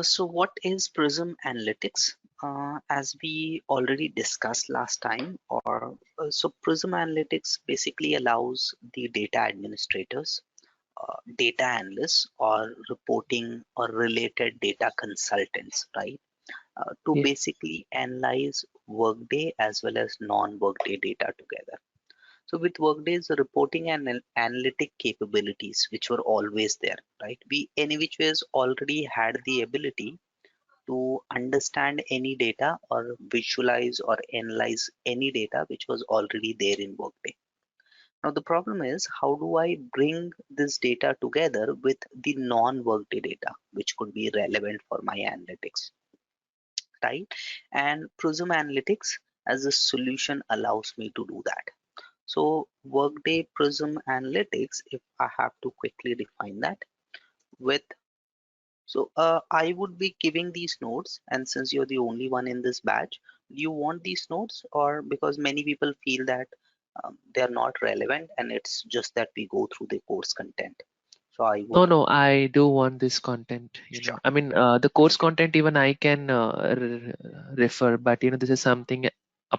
So what is Prism Analytics? As we already discussed last time, so Prism Analytics basically allows the data administrators, data analysts, or reporting or related data consultants, right, to Yeah. basically analyze Workday as well as non-Workday data together. So with Workday's reporting and analytic capabilities, which were always there, right? We any which ways already had the ability to understand any data or visualize or analyze any data which was already there in Workday. Now the problem is, how do I bring this data together with the non-Workday data which could be relevant for my analytics, right? And Prism Analytics as a solution allows me to do that. So Workday Prism Analytics, if I have to quickly define that with I would be giving these notes, and since you're the only one in this batch, do you want these notes, or because many people feel that they are not relevant and it's just that we go through the course content? So I No, would. no, I do want this content. Sure. I mean, the course content even I can refer, but this is something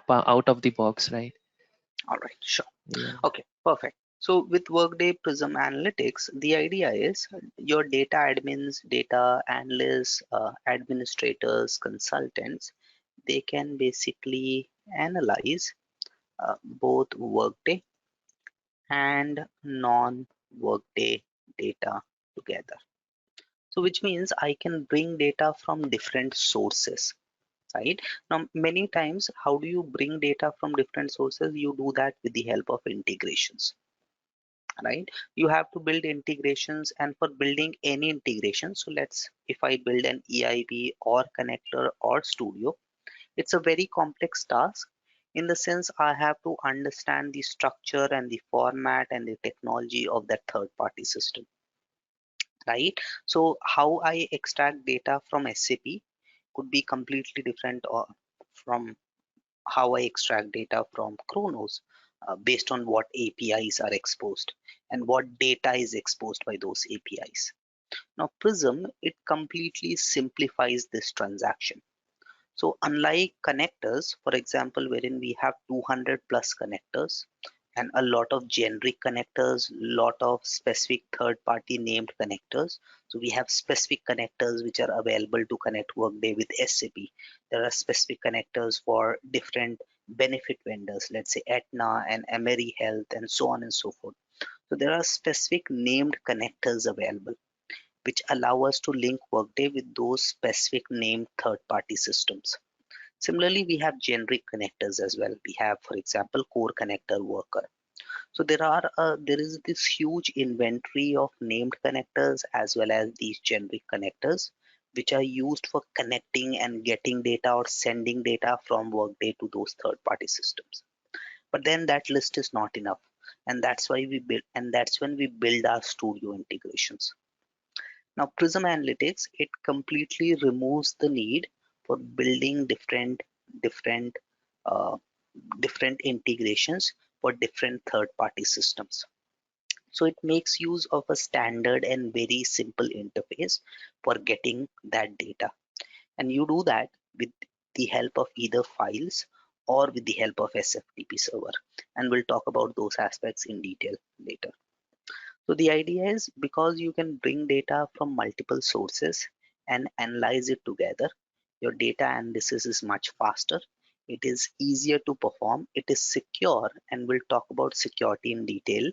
out of the box, right? All right, sure. Yeah. Okay, perfect. So with Workday Prism Analytics, the idea is your data admins, data analysts, administrators, consultants, they can basically analyze both Workday and non-Workday data together. So which means I can bring data from different sources, right? Now, many times, how do you bring data from different sources? You do that with the help of integrations, right? You have to build integrations, and for building any integration, so if I build an EIB or connector or studio, it's a very complex task in the sense I have to understand the structure and the format and the technology of that third party system, right? So how I extract data from SAP could be completely different or from how I extract data from Chronos, based on what APIs are exposed and what data is exposed by those APIs. Now Prism, it completely simplifies this transaction. So unlike connectors, for example, wherein we have 200 plus connectors and a lot of generic connectors, lot of specific third party named connectors. So we have specific connectors which are available to connect Workday with SAP. There are specific connectors for different benefit vendors, let's say Aetna and Emery Health and so on and so forth. So there are specific named connectors available which allow us to link Workday with those specific named third party systems. Similarly, we have generic connectors as well. We have, for example, core connector worker. So there is this huge inventory of named connectors as well as these generic connectors, which are used for connecting and getting data or sending data from Workday to those third-party systems. But then that list is not enough, and that's when we build our studio integrations. Now, Prism Analytics, it completely removes the need for building different uh, different integrations for different third-party systems. So it makes use of a standard and very simple interface for getting that data. And you do that with the help of either files or with the help of SFTP server. And we'll talk about those aspects in detail later. So the idea is, because you can bring data from multiple sources and analyze it together, your data analysis is much faster. It is easier to perform. It is secure, and we'll talk about security in detail.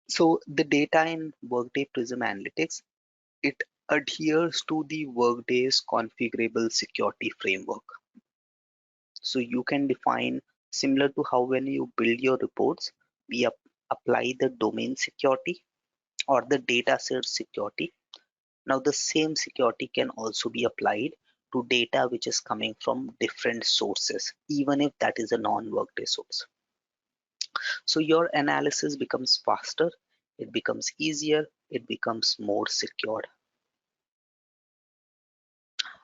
So the data in Workday Prism Analytics, it adheres to the Workday's configurable security framework. So you can define, similar to how when you build your reports, we apply the domain security or the data set security. Now the same security can also be applied to data which is coming from different sources, even if that is a non-Workday source. So your analysis becomes faster, it becomes easier, it becomes more secured.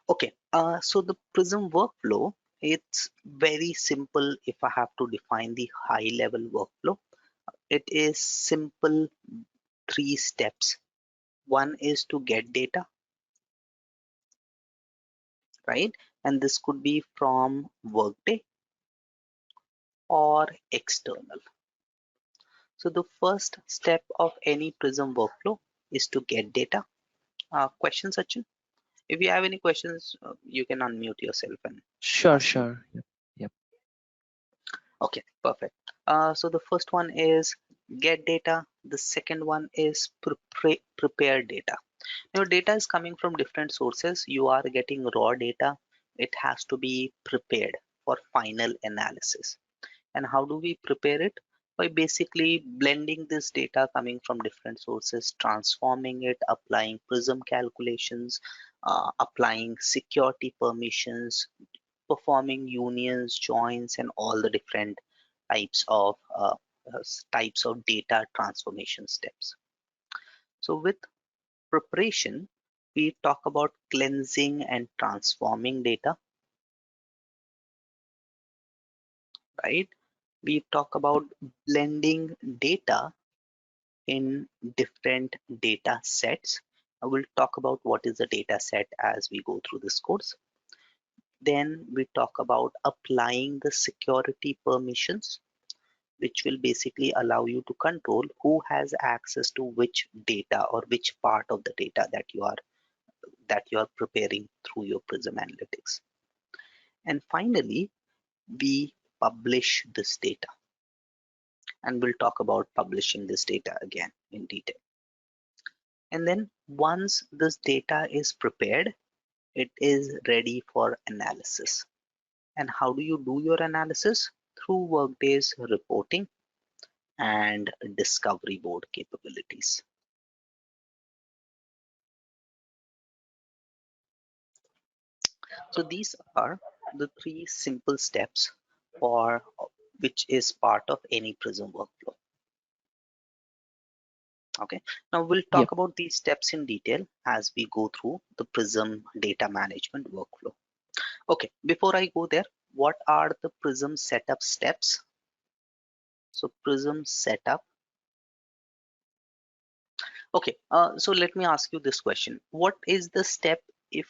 Okay, so the Prism workflow, it's very simple. If I have to define the high level workflow, it is simple, 3 steps. One is to get data, right? And this could be from Workday or external. So the first step of any Prism workflow is to get data. Questions, Sachin? If you have any questions, you can unmute yourself and Sure, ask me. sure. Yep. Yep. Okay, perfect. So the first one is get data. The second one is prepare data. Your data is coming from different sources. You are getting raw data. It has to be prepared for final analysis. And how do we prepare it? By basically blending this data coming from different sources, transforming it, applying Prism calculations, applying security permissions, performing unions, joins, and all the different types of types of data transformation steps. So with preparation, we talk about cleansing and transforming data, right? We talk about blending data in different data sets. I will talk about what is a data set as we go through this course. Then we talk about applying the security permissions, which will basically allow you to control who has access to which data or which part of the data that you are preparing through your Prism Analytics. And finally, we publish this data, and we'll talk about publishing this data again in detail. And then once this data is prepared, it is ready for analysis. And how do you do your analysis? Through Workday's reporting and discovery board capabilities. So these are the three simple steps for which is part of any Prism workflow. Okay, now we'll Yep. talk about these steps in detail as we go through the Prism data management workflow. Okay, before I go there, what are the Prism setup steps? So Prism setup. Okay, so let me ask you this question. What is the step if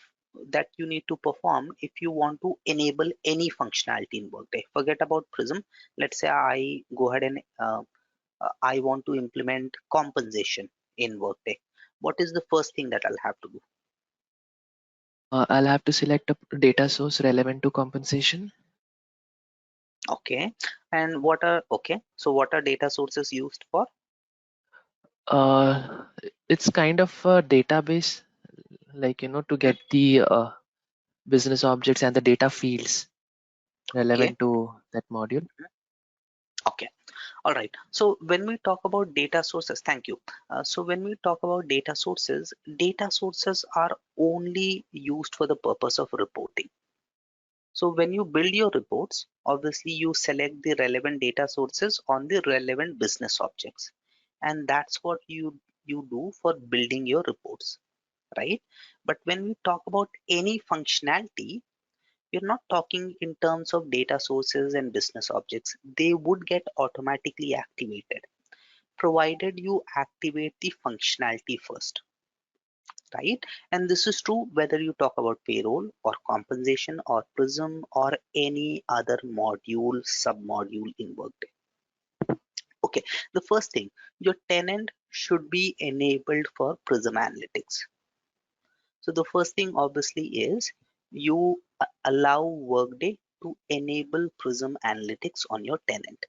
that you need to perform if you want to enable any functionality in Workday? Forget about Prism. Let's say I go ahead and I want to implement compensation in Workday. What is the first thing that I'll have to do? I'll have to select a data source relevant to compensation. Okay, and what are okay? So what are data sources used for? Uh, it's kind of a database, like to get the business objects and the data fields Okay, relevant to that module. okay. All right. So when we talk about data sources, thank you. So when we talk about data sources are only used for the purpose of reporting. So when you build your reports, obviously you select the relevant data sources on the relevant business objects. And that's what you do for building your reports, right? But when we talk about any functionality, we're not talking in terms of data sources and business objects. They would get automatically activated provided you activate the functionality first, right? And this is true whether you talk about payroll or compensation or Prism or any other module, submodule in Workday. Okay, the first thing, your tenant should be enabled for Prism Analytics. So the first thing obviously is you allow Workday to enable Prism Analytics on your tenant,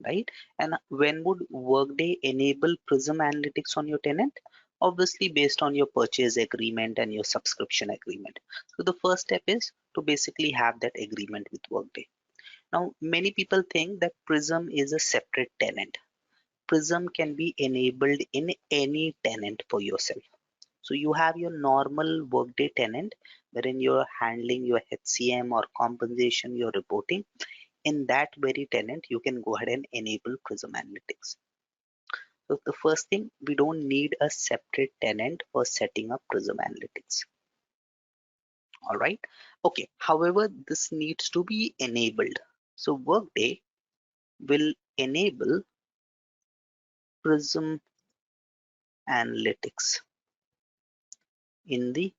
right? And when would Workday enable Prism Analytics on your tenant? Obviously, based on your purchase agreement and your subscription agreement. So the first step is to basically have that agreement with Workday. Now, many people think that Prism is a separate tenant. Prism can be enabled in any tenant for yourself. So you have your normal Workday tenant wherein you're handling your HCM or compensation, your reporting. In that very tenant, you can go ahead and enable Prism Analytics. So the first thing, we don't need a separate tenant for setting up Prism Analytics. All right. Okay. However, this needs to be enabled. So Workday will enable Prism Analytics in the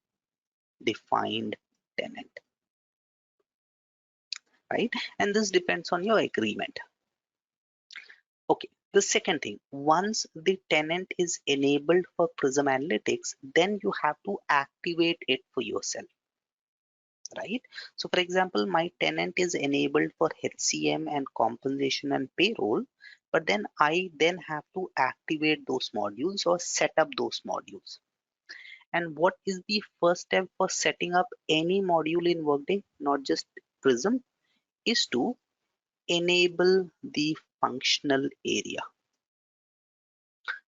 defined tenant, right? And this depends on your agreement. Okay, the second thing, once the tenant is enabled for Prism Analytics, then you have to activate it for yourself, right? So for example, my tenant is enabled for HCM and compensation and payroll, but then I then have to activate those modules or set up those modules. And what is the first step for setting up any module in Workday, not just Prism, is to enable the functional area.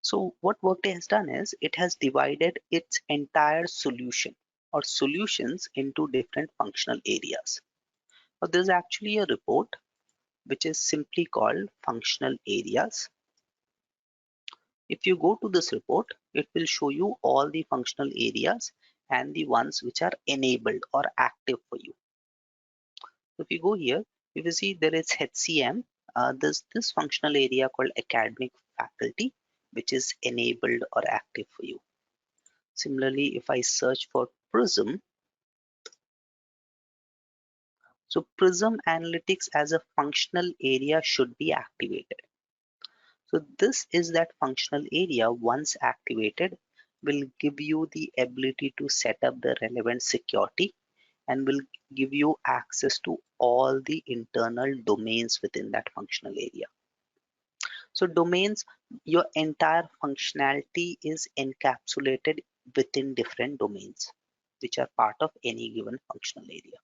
So what Workday has done is it has divided its entire solution or solutions into different functional areas. Now, there's actually a report which is simply called functional areas. If you go to this report, it will show you all the functional areas and the ones which are enabled or active for you. So if you go here, you will see there is HCM. There's this functional area called academic faculty, which is enabled or active for you. Similarly, if I search for Prism, so Prism Analytics as a functional area should be activated. So this is that functional area. Once activated, will give you the ability to set up the relevant security and will give you access to all the internal domains within that functional area. So domains, your entire functionality is encapsulated within different domains, which are part of any given functional area.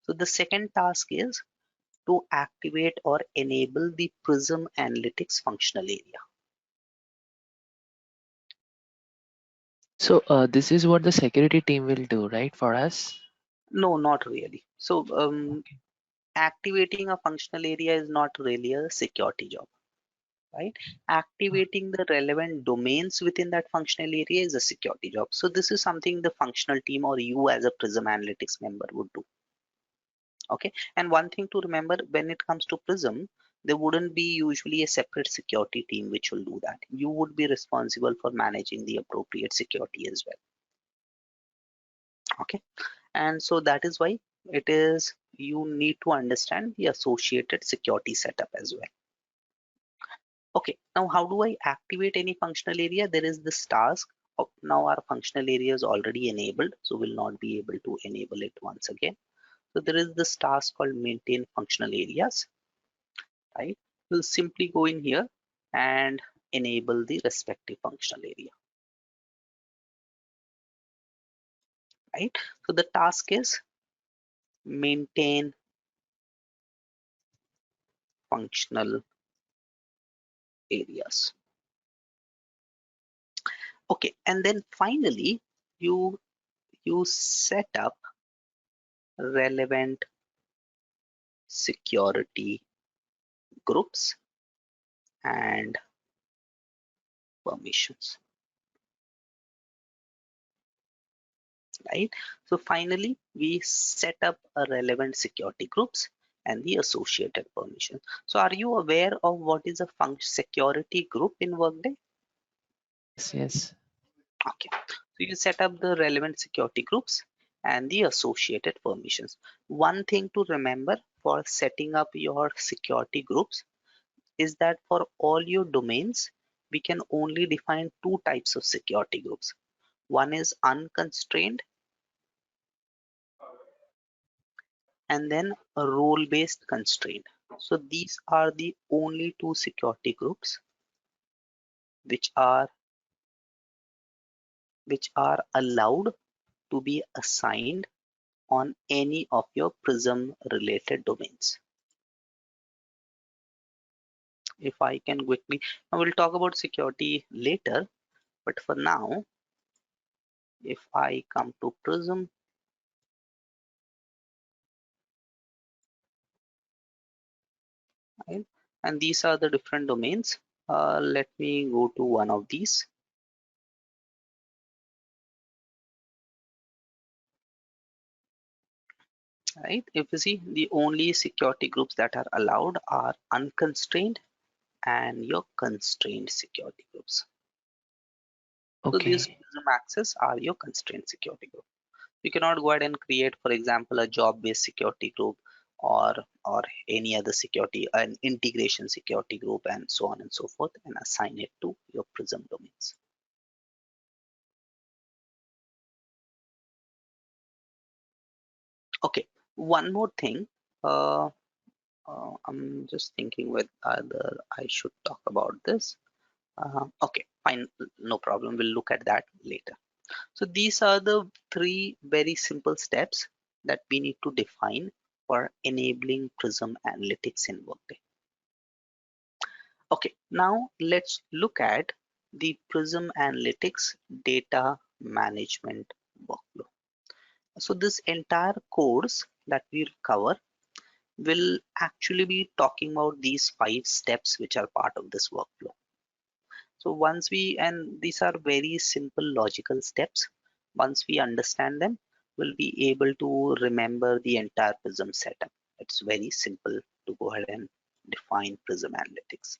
So the second task is to activate or enable the Prism Analytics functional area. So this is what the security team will do, right, for us? No, not really. So Okay. activating a functional area is not really a security job, right? Uh, Activating the relevant domains within that functional area is a security job. So this is something the functional team or you as a Prism Analytics member would do. Okay, and one thing to remember when it comes to Prism, there wouldn't be usually a separate security team which will do that. You would be responsible for managing the appropriate security as well. Okay, and so that is why it is you need to understand the associated security setup as well. Okay, now how do I activate any functional area? There is this task. Now our functional area is already enabled, so we'll not be able to enable it once again. So there is this task called maintain functional areas, right? We'll simply go in here and enable the respective functional area, right? So the task is maintain functional areas. Okay, and then finally you set up relevant security groups and permissions, right? So finally we set up a relevant security groups and the associated permissions. So are you aware of what is a security group in Workday? yes, yes. Okay, so you set up the relevant security groups and the associated permissions. One thing to remember for setting up your security groups is that for all your domains, we can only define two types of security groups. One is unconstrained and then a role-based constraint. So these are the only two security groups which are allowed to be assigned on any of your Prism related domains. If I can quickly, I will talk about security later, but for now, if I come to Prism, right, and these are the different domains. Let me go to one of these, right? If you see, the only security groups that are allowed are unconstrained and your constrained security groups. So these Okay. Prism access are your constrained security group. You cannot go ahead and create, for example, a job-based security group or or any other security, an integration security group, and so on and so forth, and assign it to your Prism domains. Okay, one more thing. Uh, I'm just thinking whether I should talk about this. Okay, fine, no problem. We'll look at that later. So these are the three very simple steps that we need to define for enabling Prism Analytics in Workday. Okay, now let's look at the Prism Analytics data management workflow. So this entire course that we'll cover will actually be talking about these 5 steps which are part of this workflow. So and these are very simple logical steps. Once we understand them, we'll be able to remember the entire Prism setup. It's very simple to go ahead and define Prism Analytics.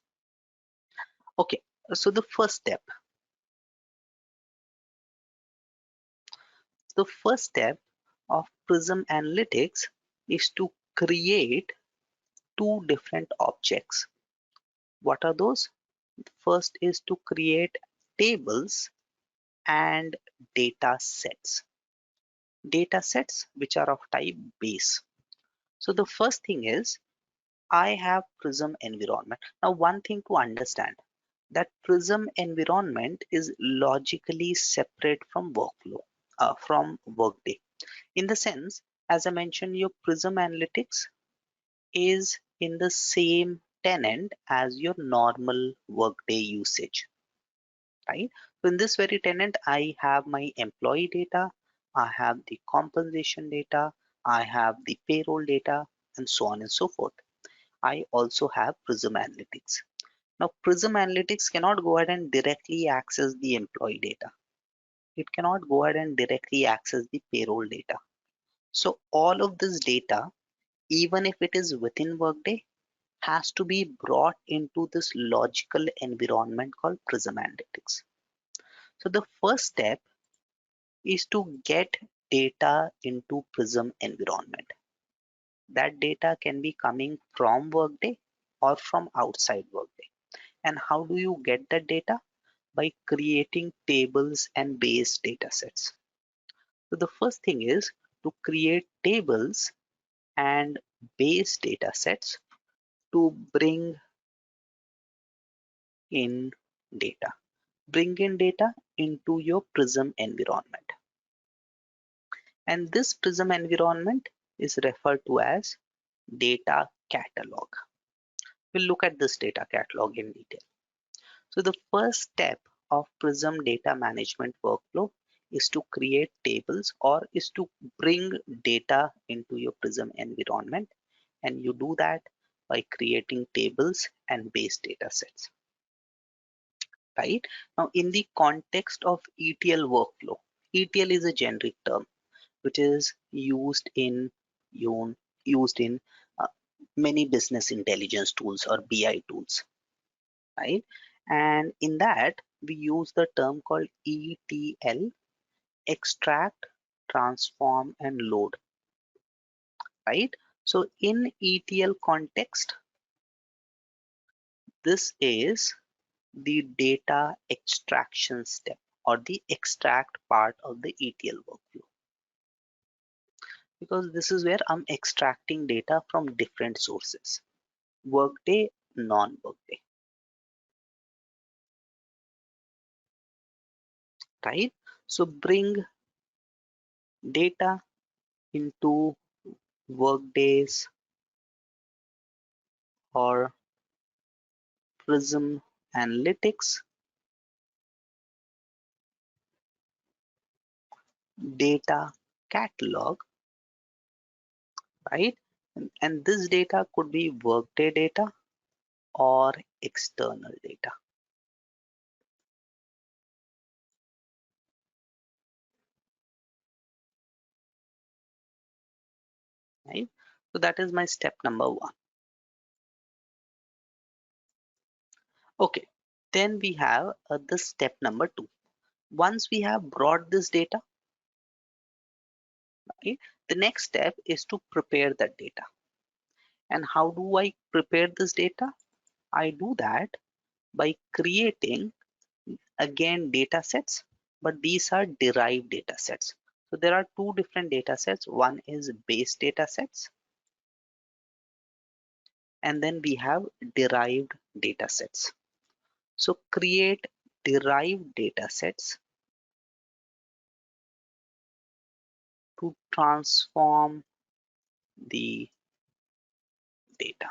Okay, so the first step of Prism Analytics is to create 2 different objects. What are those? First is to create tables and data sets. Data sets which are of type base. So the first thing is I have Prism environment. Now one thing to understand, that Prism environment is logically separate from from Workday. In the sense, as I mentioned, your Prism Analytics is in the same tenant as your normal Workday usage, right? So in this very tenant, I have my employee data, I have the compensation data, I have the payroll data, and so on and so forth. I also have Prism Analytics. Now, Prism Analytics cannot go ahead and directly access the employee data. It cannot go ahead and directly access the payroll data. So all of this data, even if it is within Workday, has to be brought into this logical environment called Prism Analytics. So the first step is to get data into Prism environment. That data can be coming from Workday or from outside Workday. And how do you get that data? By creating tables and base data sets. So the first thing is to create tables and base data sets to bring in data. Bring in data into your Prism environment. And this Prism environment is referred to as data catalog. We'll look at this data catalog in detail. So the first step of Prism data management workflow is to create tables or is to bring data into your Prism environment. And you do that by creating tables and base data sets, right? Now, in the context of ETL workflow, ETL is a generic term which is un- used in uh, many business intelligence tools or BI tools, right? And in that, we use the term called ETL, extract, transform, and load, right? So in ETL context, this is the data extraction step or the extract part of the ETL workflow, because this is where I'm extracting data from different sources, Workday, non-Workday, right? So bring data into Workdays or Prism Analytics data catalog, right? And this data could be Workday data or external data, right? So that is my step number 1. Okay, then we have the step number 2. Once we have brought this data, right? The next step is to prepare that data. And how do I prepare this data? I do that by creating again data sets, but these are derived data sets. So there are two different data sets. One is base data sets, and then we have derived data sets. So create derived data sets to transform the data.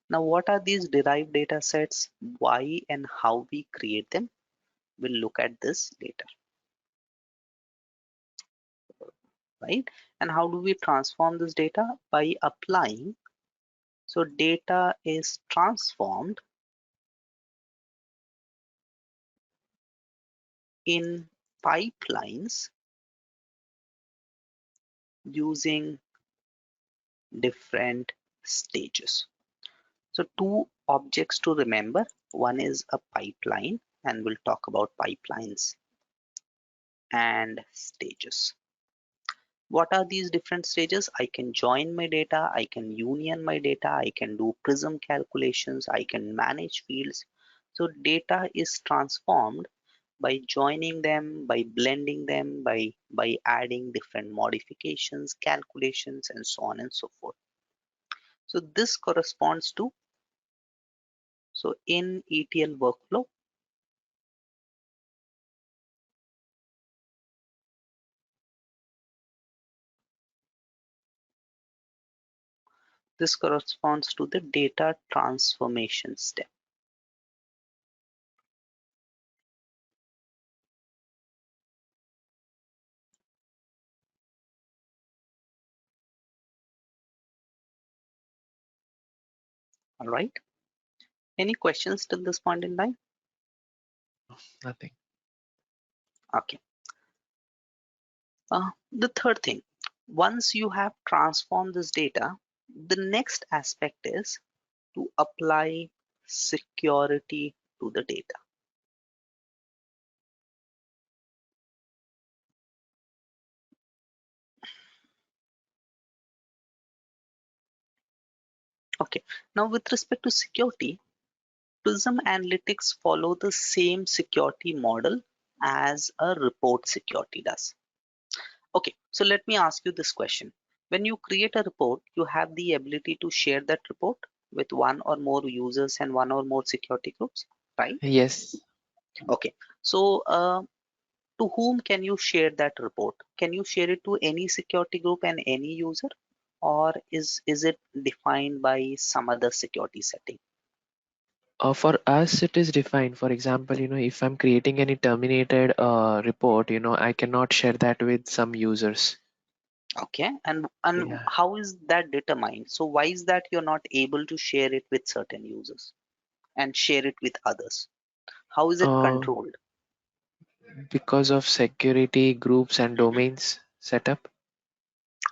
Now, what are these derived data sets? Why and how we create them? We'll look at this later, right? And how do we transform this data? By applying. So data is transformed in pipelines using different stages. So two objects to remember. One is a pipeline, and we'll talk about pipelines and stages. What are these different stages? I can join my data, I can union my data, I can do prism calculations, I can manage fields. So data is transformed by joining them, by blending them, by adding different modifications, calculations, and so on and so forth. So this corresponds to, so in ETL workflow, this corresponds to the data transformation step. All right. Any questions till this point in time? Nothing. Okay. The third thing, once you have transformed this data, the next aspect is to apply security to the data. Okay, now with respect to security, Prism Analytics follow the same security model as a report security does. Okay, so let me ask you this question. When you create a report, you have the ability to share that report with one or more users and one or more security groups, right? Yes. Okay, so to whom can you share that report? Can you share it to any security group and any user, or is it defined by some other security setting? For us, it is defined. For example, if I'm creating any terminated report, I cannot share that with some users. Okay, and Yeah. how is that determined? So why is that you're not able to share it with certain users and share it with others? How is it Uh, controlled? because of security groups and domains setup,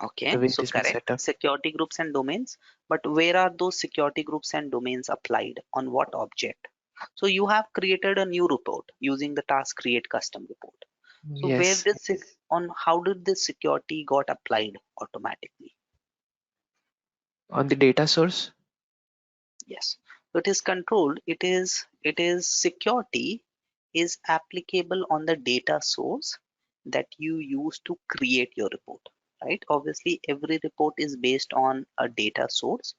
the Okay, way it so has been correct. set up. Security groups and domains. But where are those security groups and domains applied? On what object? So you have created a new report using the task create custom report. So where Yes. did on how did this security got applied automatically? On the data source. Yes. So it is controlled. It is security is applicable on the data source that you use to create your report. Right? Obviously, every report is based on a data source,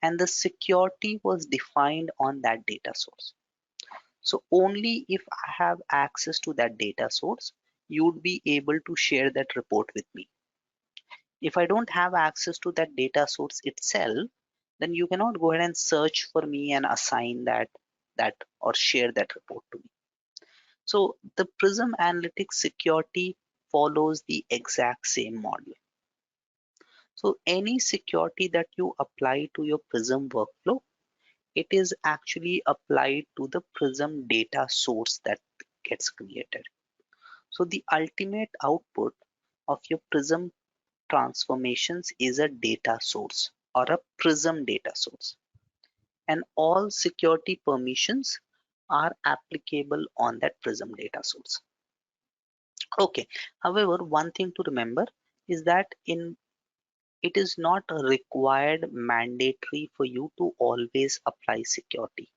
and the security was defined on that data source. So only if I have access to that data source, you would be able to share that report with me. If I don't have access to that data source itself, then you cannot go ahead and search for me and assign that or share that report to me. So the Prism Analytics security follows the exact same model. So any security that you apply to your Prism workflow, it is actually applied to the Prism data source that gets created. So the ultimate output of your Prism transformations is a data source or a Prism data source. And all security permissions are applicable on that Prism data source. Okay. However, one thing to remember is that it is not required mandatory for you to always apply security.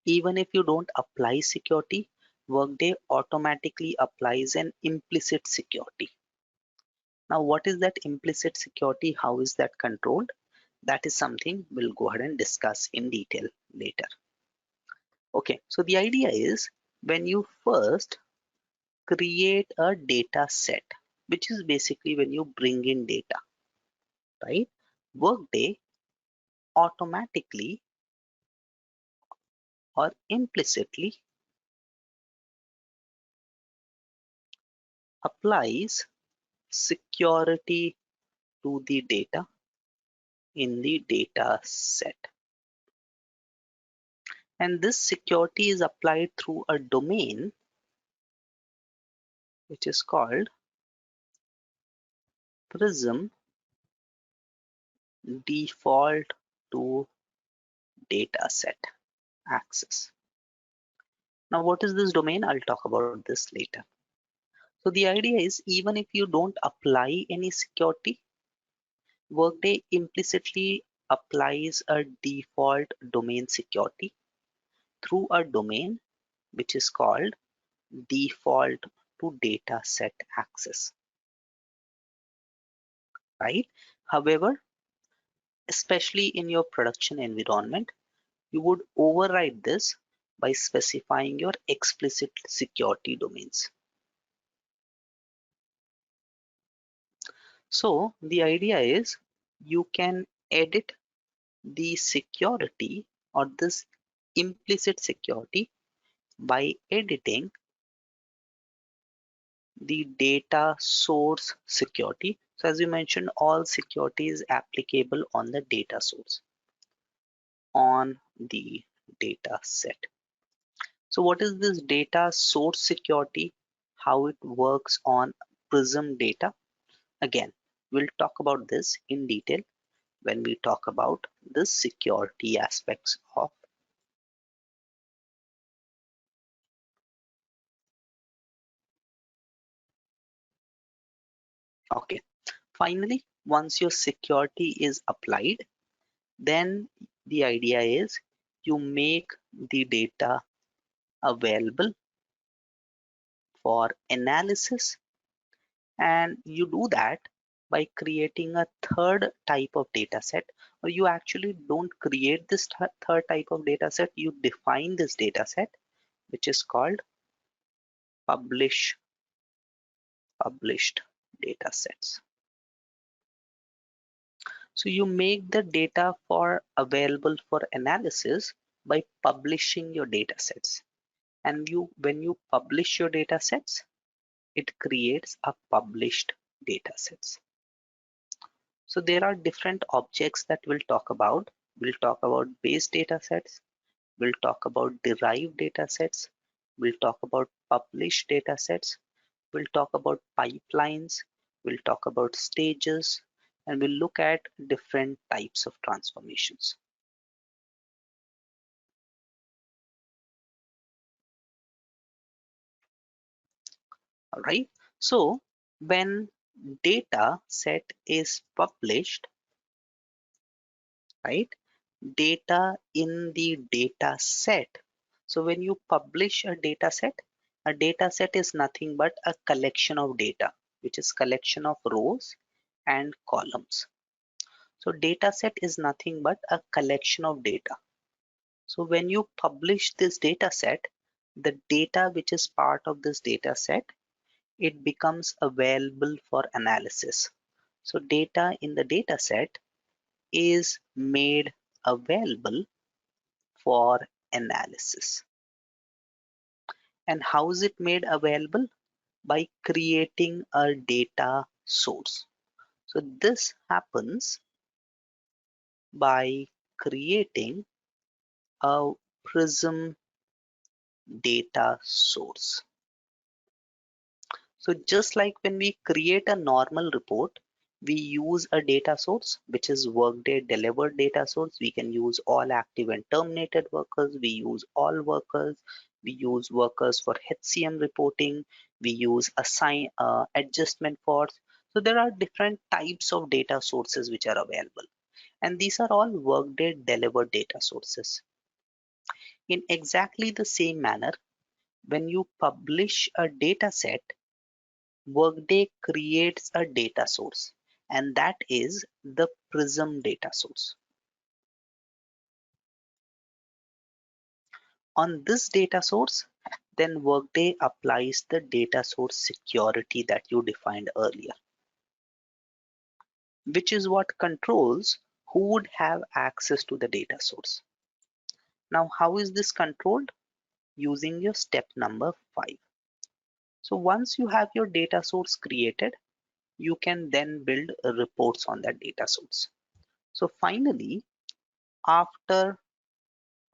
Even if you don't apply security, Workday automatically applies an implicit security. Now, what is that implicit security? How is that controlled? That is something we'll go ahead and discuss in detail later. Okay, so the idea is when you first create a data set, which is basically when you bring in data, right? Workday automatically or implicitly applies security to the data in the data set. And this security is applied through a domain which is called Prism default to dataset access. Now, what is this domain? I'll talk about this later. So the idea is even if you don't apply any security, Workday implicitly applies a default domain security through a domain which is called default to dataset access, right? However, especially in your production environment, you would override this by specifying your explicit security domains. So the idea is you can edit the security or this implicit security by editing the data source security. So as you mentioned, all security is applicable on the data source, on the data set. So what is this data source security? How it works on Prism data? Again, we'll talk about this in detail when we talk about the security aspects of. Okay. Finally, once your security is applied, then the idea is you make the data available for analysis, and you do that by creating a third type of data set, or you actually don't create this third type of data set, you define this data set which is called published data sets. So you make the data for available for analysis by publishing your data sets, and when you publish your data sets, it creates a published data sets. So there are different objects that we'll talk about. We'll talk about base data sets, we'll talk about derived data sets, we'll talk about published data sets, we'll talk about pipelines, we'll talk about stages, and we'll look at different types of transformations. All right. So when data set is published, right? Data in the data set. So when you publish a data set is nothing but a collection of data, which is collection of rows and columns. So data set is nothing but a collection of data. So when you publish this data set, the data which is part of this data set, it becomes available for analysis. So data in the data set is made available for analysis. And how is it made available? By creating a data source. So this happens by creating a Prism data source. So just like when we create a normal report, We use a data source, which is Workday delivered data source. We can use all active and terminated workers. We use all workers. We use workers for HCM reporting. We use assign adjustment force. So there are different types of data sources which are available. And these are all Workday delivered data sources. In exactly the same manner, when you publish a data set, Workday creates a data source, and that is the Prism data source. On this data source, then Workday applies the data source security that you defined earlier, which is what controls who would have access to the data source. Now, how is this controlled? Using your step number 5. So once you have your data source created, you can then build reports on that data source. So finally, after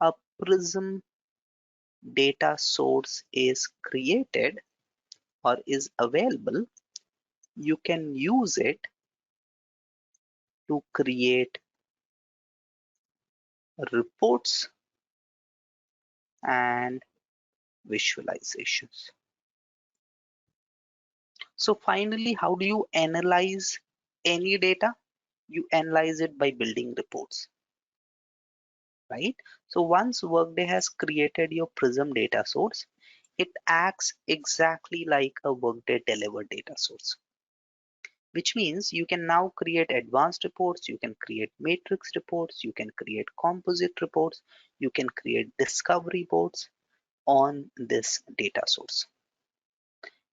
a Prism data source is created or is available, you can use it to create reports and visualizations. So finally, how do you analyze any data? You analyze it by building reports, right? So once Workday has created your Prism data source, it acts exactly like a Workday delivered data source, which means you can now create advanced reports, you can create matrix reports, you can create composite reports, you can create discovery boards on this data source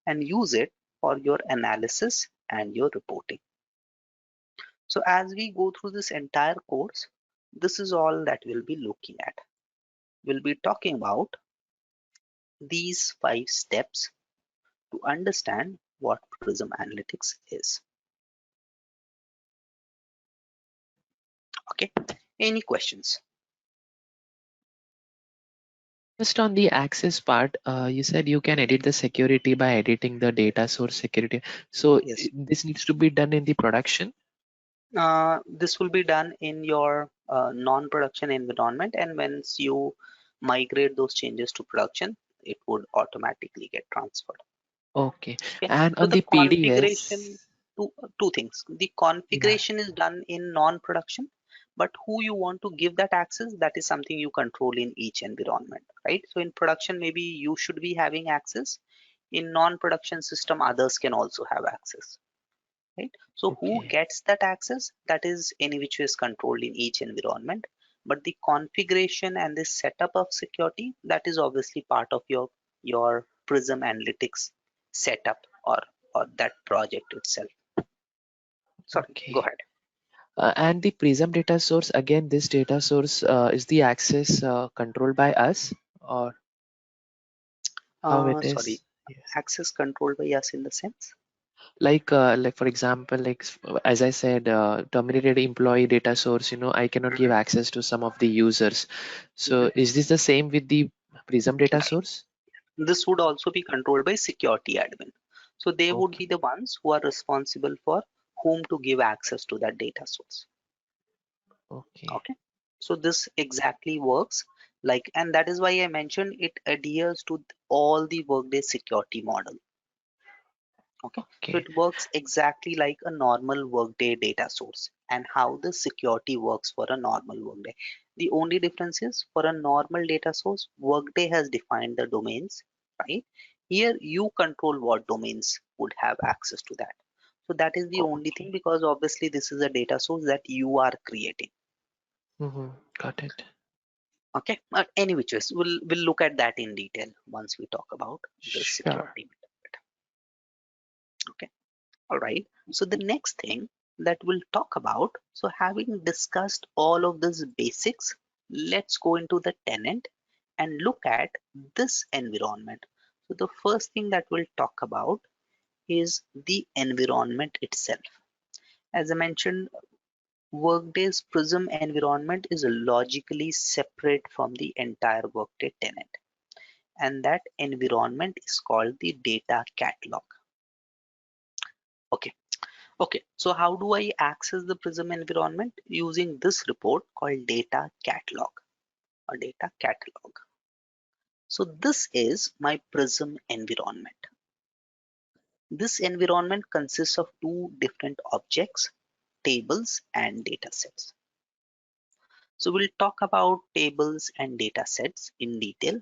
and use it for your analysis and your reporting. So as we go through this entire course, this is all that we'll be looking at. We'll be talking about these 5 steps to understand what Prism Analytics is. Okay, any questions? Just on the access part, you said you can edit the security by editing the data source security. So Yes. this needs to be done in the production. This will be done in your non-production environment, and once you migrate those changes to production, it would automatically get transferred. Okay. Okay, And so on the the configuration, PDS, two things. The yeah. configuration is done in non-production, but who you want to give that access, that is something you control in each environment, right? So in production, maybe you should be having access. In non-production system, others can also have access, right? So who Okay. gets that access? That is any which is controlled in each environment. But the configuration and the setup of security, that is obviously part of your Prism Analytics setup or that project itself. Sorry, go Okay. ahead. And the Prism data source, again, this data source is the access controlled by us, or how it Sorry, is? Yes. access controlled by us in the sense. Like for example, as I said, terminated employee data source, I cannot give Mhm. access to some of the users. Mhm. So is this the same with the Prism data Right. source? This would also be controlled by security admin. So they would be Okay. the ones who are responsible for whom to give access to that data source. Okay. Okay, so this exactly works like, and that is why I mentioned it adheres to all the Workday security model. Okay, so Okay. it works exactly like a normal Workday data source, and how the security works for a normal Workday. The only difference is, for a normal data source, Workday has defined the domains, right? Here you control what domains would have access to that. So that is the only thing, Okay. because obviously this is a data source that you are creating. Mm-hmm. Got it. Okay, but any which ways, we'll look at that in detail once we talk about the Sure. security. Okay, all right. So the next thing that we'll talk about, so having discussed all of these basics, let's go into the tenant and look at this environment. So the first thing that we'll talk about is the environment itself. As I mentioned, Workday's Prism environment is logically separate from the entire Workday tenant, and that environment is called the data catalog. Okay, Okay, so how do I access the Prism environment? Using this report called data catalog or data catalog. So this is my Prism environment. This environment consists of two different objects, tables and data sets. So we'll talk about tables and data sets in detail.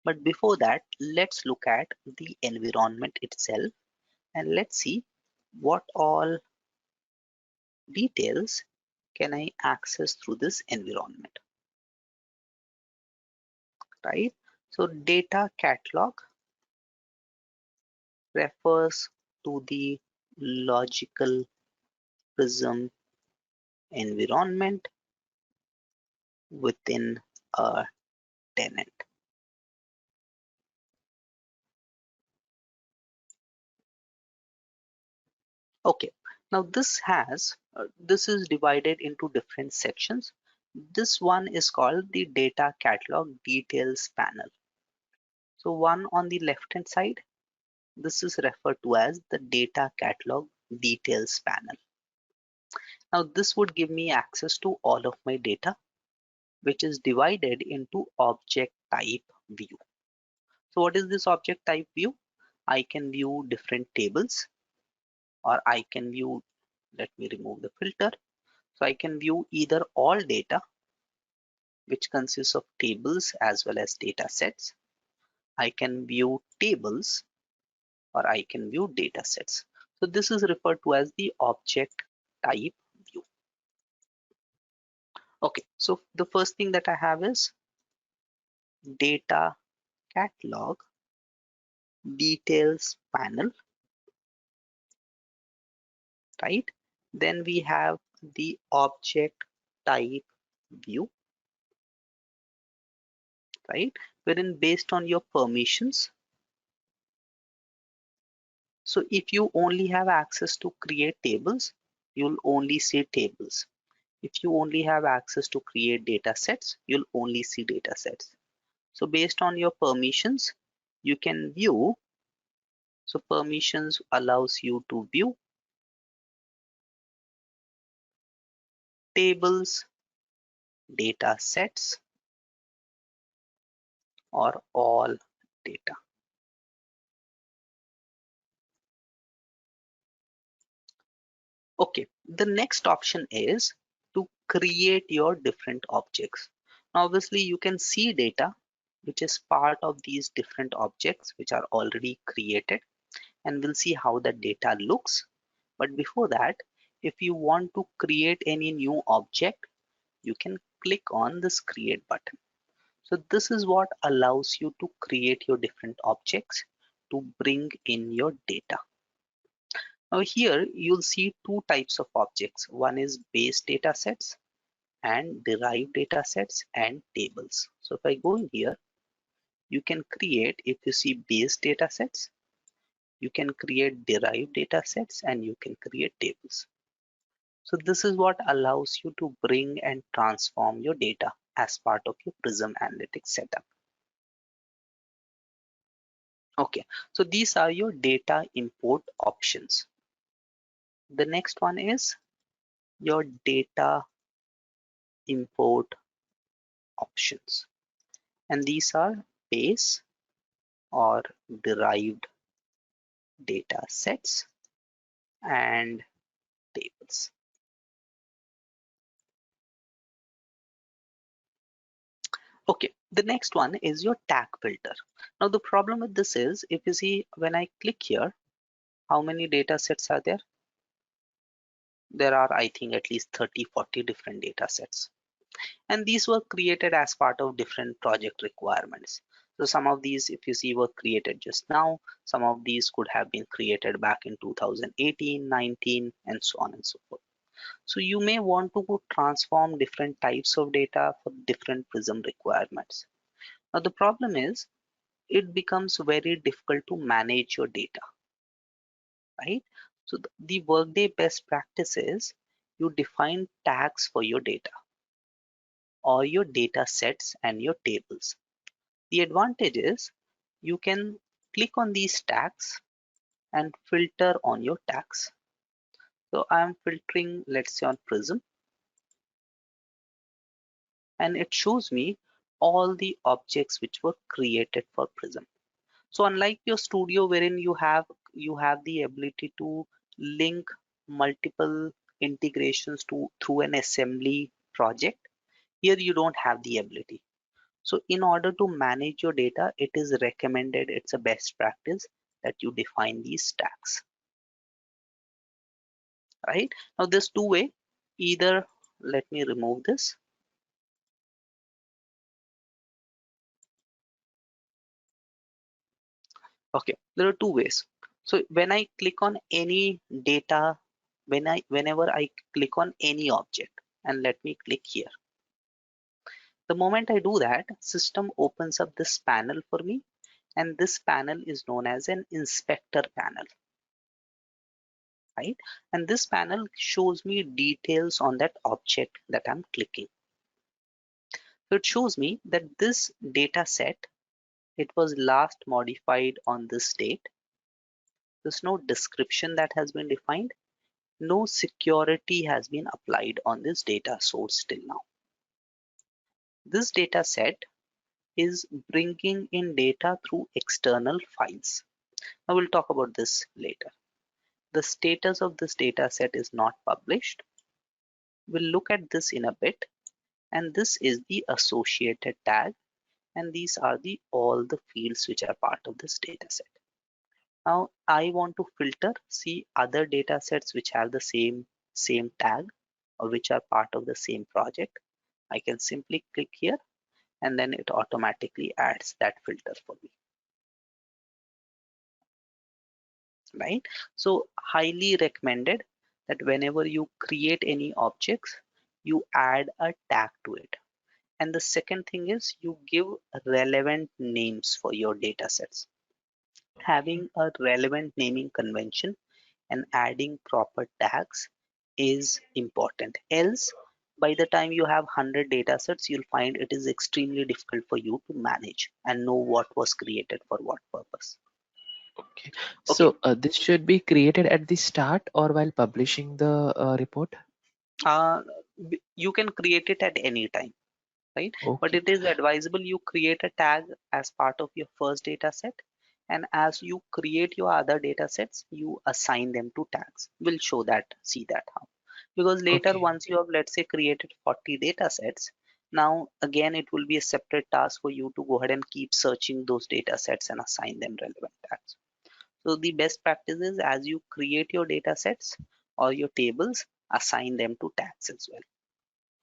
But before that, let's look at the environment itself and let's see what all details can I access through this environment, right? So data catalog refers to the logical Prism environment within a tenant. Okay, now this is divided into different sections. This one is called the data catalog details panel. So one on the left hand side, this is referred to as the data catalog details panel. Now this would give me access to all of my data, which is divided into object type view. So what is this object type view? I can view different tables, or I can view, let me remove the filter. So I can view either all data, which consists of tables as well as data sets. I can view tables or I can view data sets. So this is referred to as the object type view. Okay, so the first thing that I have is data catalog details panel, right? Then we have the object type view, right? Wherein based on your permissions, so if you only have access to create tables, you'll only see tables. If you only have access to create data sets, you'll only see data sets. So based on your permissions, you can view. So permissions allows you to view tables, data sets, or all data. Okay, the next option is to create your different objects. Now, obviously, you can see data which is part of these different objects which are already created, and we'll see how the data looks. But before that, if you want to create any new object, you can click on this create button. So this is what allows you to create your different objects to bring in your data. Now here you'll see two types of objects. One is base data sets and derived data sets and tables. So if I go in here, you can create, if you see base data sets, you can create derived data sets and you can create tables. So this is what allows you to bring and transform your data as part of your Prism Analytics setup. Okay, so these are your data import options. The next one is your data import options, and these are base or derived data sets and tables. Okay, the next one is your tag filter. Now the problem with this is, if you see when I click here, how many data sets are there? There are, I think, at least 30-40 different data sets, and these were created as part of different project requirements. So some of these, if you see, were created just now. Some of these could have been created back in 2018, 19, and so on and so forth. So you may want to transform different types of data for different Prism requirements. Now the problem is, it becomes very difficult to manage your data, right? So the Workday best practice is you define tags for your data or your data sets and your tables. The advantage is you can click on these tags and filter on your tags. So I'm filtering, let's say, on Prism, and it shows me all the objects which were created for Prism. So unlike your studio wherein you have the ability to link multiple integrations to through an assembly project, here you don't have the ability. So in order to manage your data, it is recommended, it's a best practice that you define these tags, right? Now there's two way, either, let me remove this. Okay, there are two ways. So when I click on any data, whenever I click on any object, and let me click here. The moment I do that, system opens up this panel for me, and this panel is known as an inspector panel, right? And this panel shows me details on that object that I'm clicking. So it shows me that this data set, it was last modified on this date. There's no description that has been defined. No security has been applied on this data source till now. This data set is bringing in data through external files. I will talk about this later. The status of this data set is not published. We'll look at this in a bit. And this is the associated tag. And these are the all the fields which are part of this data set. Now I want to filter, see other data sets which have the same tag or which are part of the same project. I can simply click here and then it automatically adds that filter for me, right? So highly recommended that whenever you create any objects, you add a tag to it. And the second thing is you give relevant names for your data sets. Having a relevant naming convention and adding proper tags is important. Else, by the time you have 100 data sets, you'll find it is extremely difficult for you to manage and know what was created for what purpose. Okay. Okay, So this should be created at the start or while publishing the report? uh, you can create it at any time, right? But Okay. it is advisable you create a tag as part of your first data set. And as you create your other data sets, you assign them to tags. We'll show that, see that how. Because later, Okay. once you have, let's say, created 40 data sets, now again, it will be a separate task for you to go ahead and keep searching those data sets and assign them relevant tags. So the best practice is as you create your data sets or your tables, assign them to tags as well.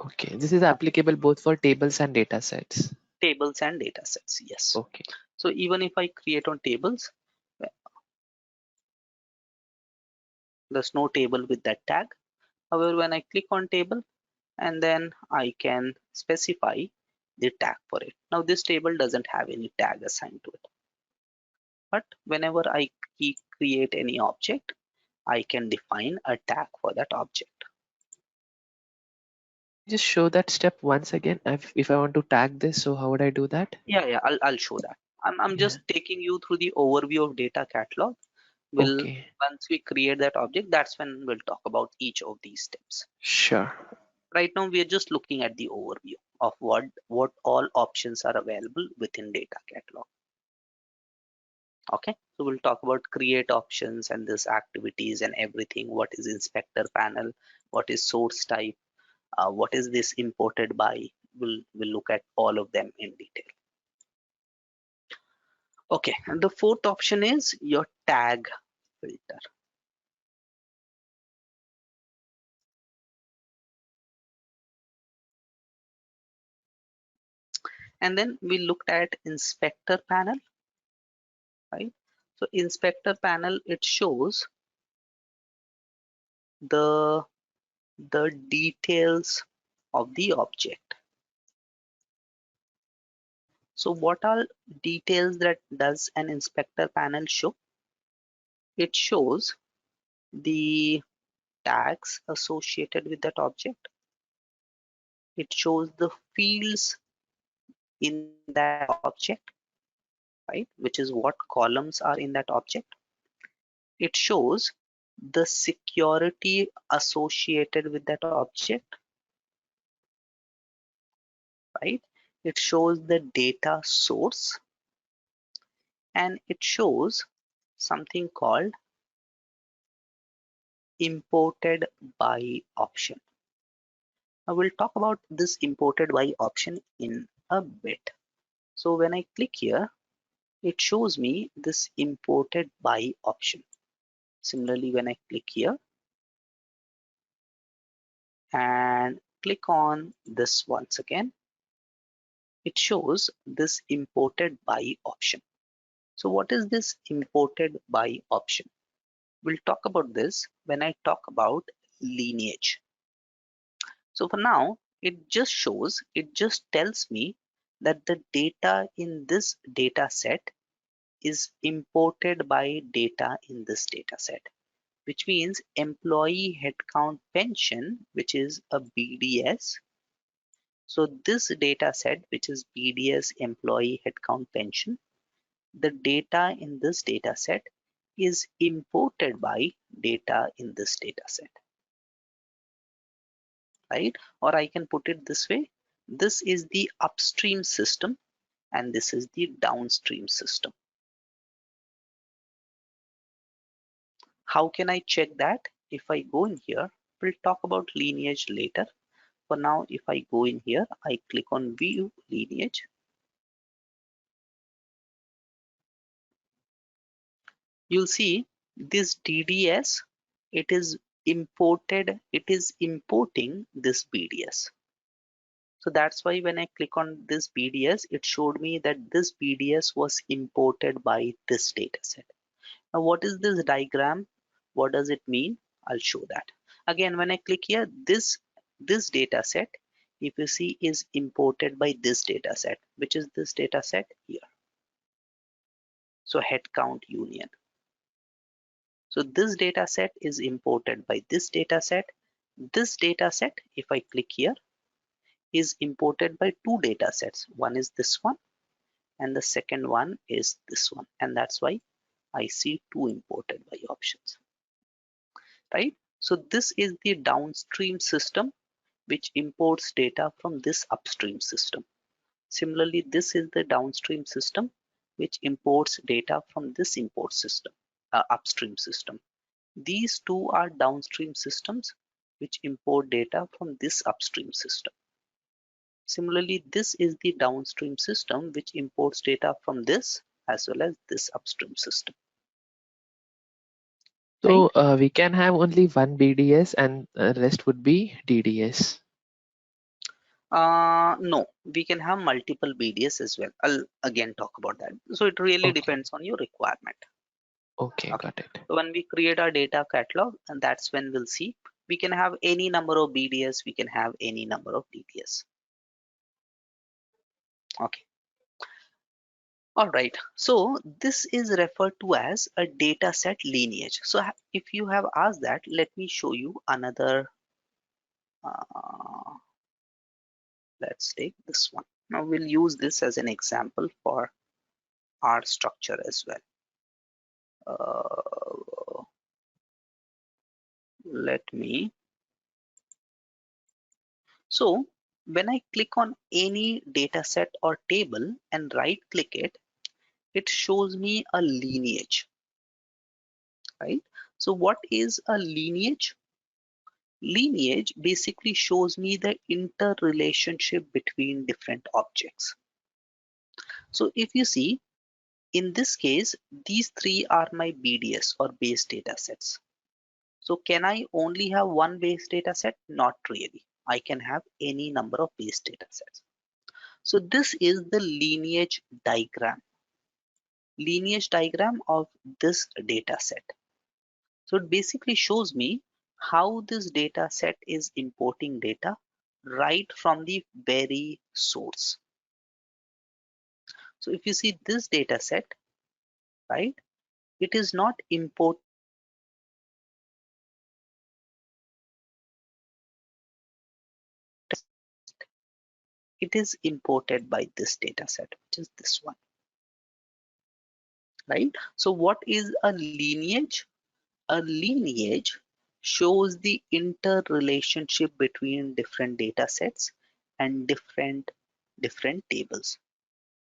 Okay. This is Okay. applicable both for tables and data sets. Tables and data sets, yes. Okay. So even if I create on tables, there's no table with that tag. However, when I click on table and then I can specify the tag for it. Now this table doesn't have any tag assigned to it. But whenever I create any object, I can define a tag for that object. Just show that step once again. If I want to tag this, so how would I do that? Yeah, I'll show that. I'm Yeah. just taking you through the overview of data catalog. We'll Okay. Once we create that object, that's when we'll talk about each of these steps. Sure. Right now, we are just looking at the overview of what all options are available within data catalog. Okay, so we'll talk about create options and this activities and everything. What is inspector panel? What is source type? What is this imported by? We'll look at all of them in detail. Okay, and the fourth option is your tag filter. And then we looked at inspector panel, right? So inspector panel, it shows the the details of the object. So what all details that does an inspector panel show? It shows the tags associated with that object. It shows the fields in that object, right? Which is what columns are in that object. It shows the security associated with that object, right? It shows the data source, and it shows something called imported by option. I will talk about this imported by option in a bit. So when I click here, it shows me this imported by option. Similarly, when I click here and click on this once again, it shows this imported by option. So what is this imported by option? We'll talk about this when I talk about lineage. So for now, it just tells me that the data in this data set is imported by data in this data set, which means employee headcount pension, which is a BDS. So this data set, which is BDS employee headcount pension, the data in this data set is imported by data in this data set, right? Or I can put it this way. This is the upstream system and this is the downstream system. How can I check that? If I go in here, we'll talk about lineage later. For now, if I go in here, I click on view lineage. You'll see this DDS, it is imported, it is importing this BDS. So that's why when I click on this BDS, it showed me that this BDS was imported by this data set. Now, what is this diagram? What does it mean? I'll show that. Again, when I click here, this data set, if you see, is imported by this data set, which is this data set here. So headcount union. So this data set is imported by this data set. This data set, if I click here, is imported by two data sets. One is this one and the second one is this one. And that's why I see two imported by options, right? So this is the downstream system which imports data from this upstream system. Similarly, this is the downstream system which imports data from this upstream system. These two are downstream systems which import data from this upstream system. Similarly, this is the downstream system which imports data from this as well as this upstream system, right? So we can have only one BDS and rest would be DDS. No, we can have multiple BDS as well. I'll again talk about that. So it really Okay. depends on your requirement. Okay, Okay. got it. So when we create our data catalog, and that's when we'll see we can have any number of BDS, we can have any number of DDS. Okay. All right. So this is referred to as a data set lineage. So if you have asked that, let me show you another. Uh, let's take this one. Now we'll use this as an example for our structure as well. Let me. So when I click on any data set or table and right click it, it shows me a lineage, right? So what is a lineage? Lineage basically shows me the interrelationship between different objects. So if you see, in this case, these three are my BDS or base data sets. So can I only have one base data set? Not really. I can have any number of base data sets. So this is the lineage diagram of this data set. So it basically shows me how this data set is importing data right from the very source. So if you see this data set, right, it is not imported, it is imported by this data set, which is this one, right? So what is a lineage? A lineage shows the interrelationship between different data sets and different tables.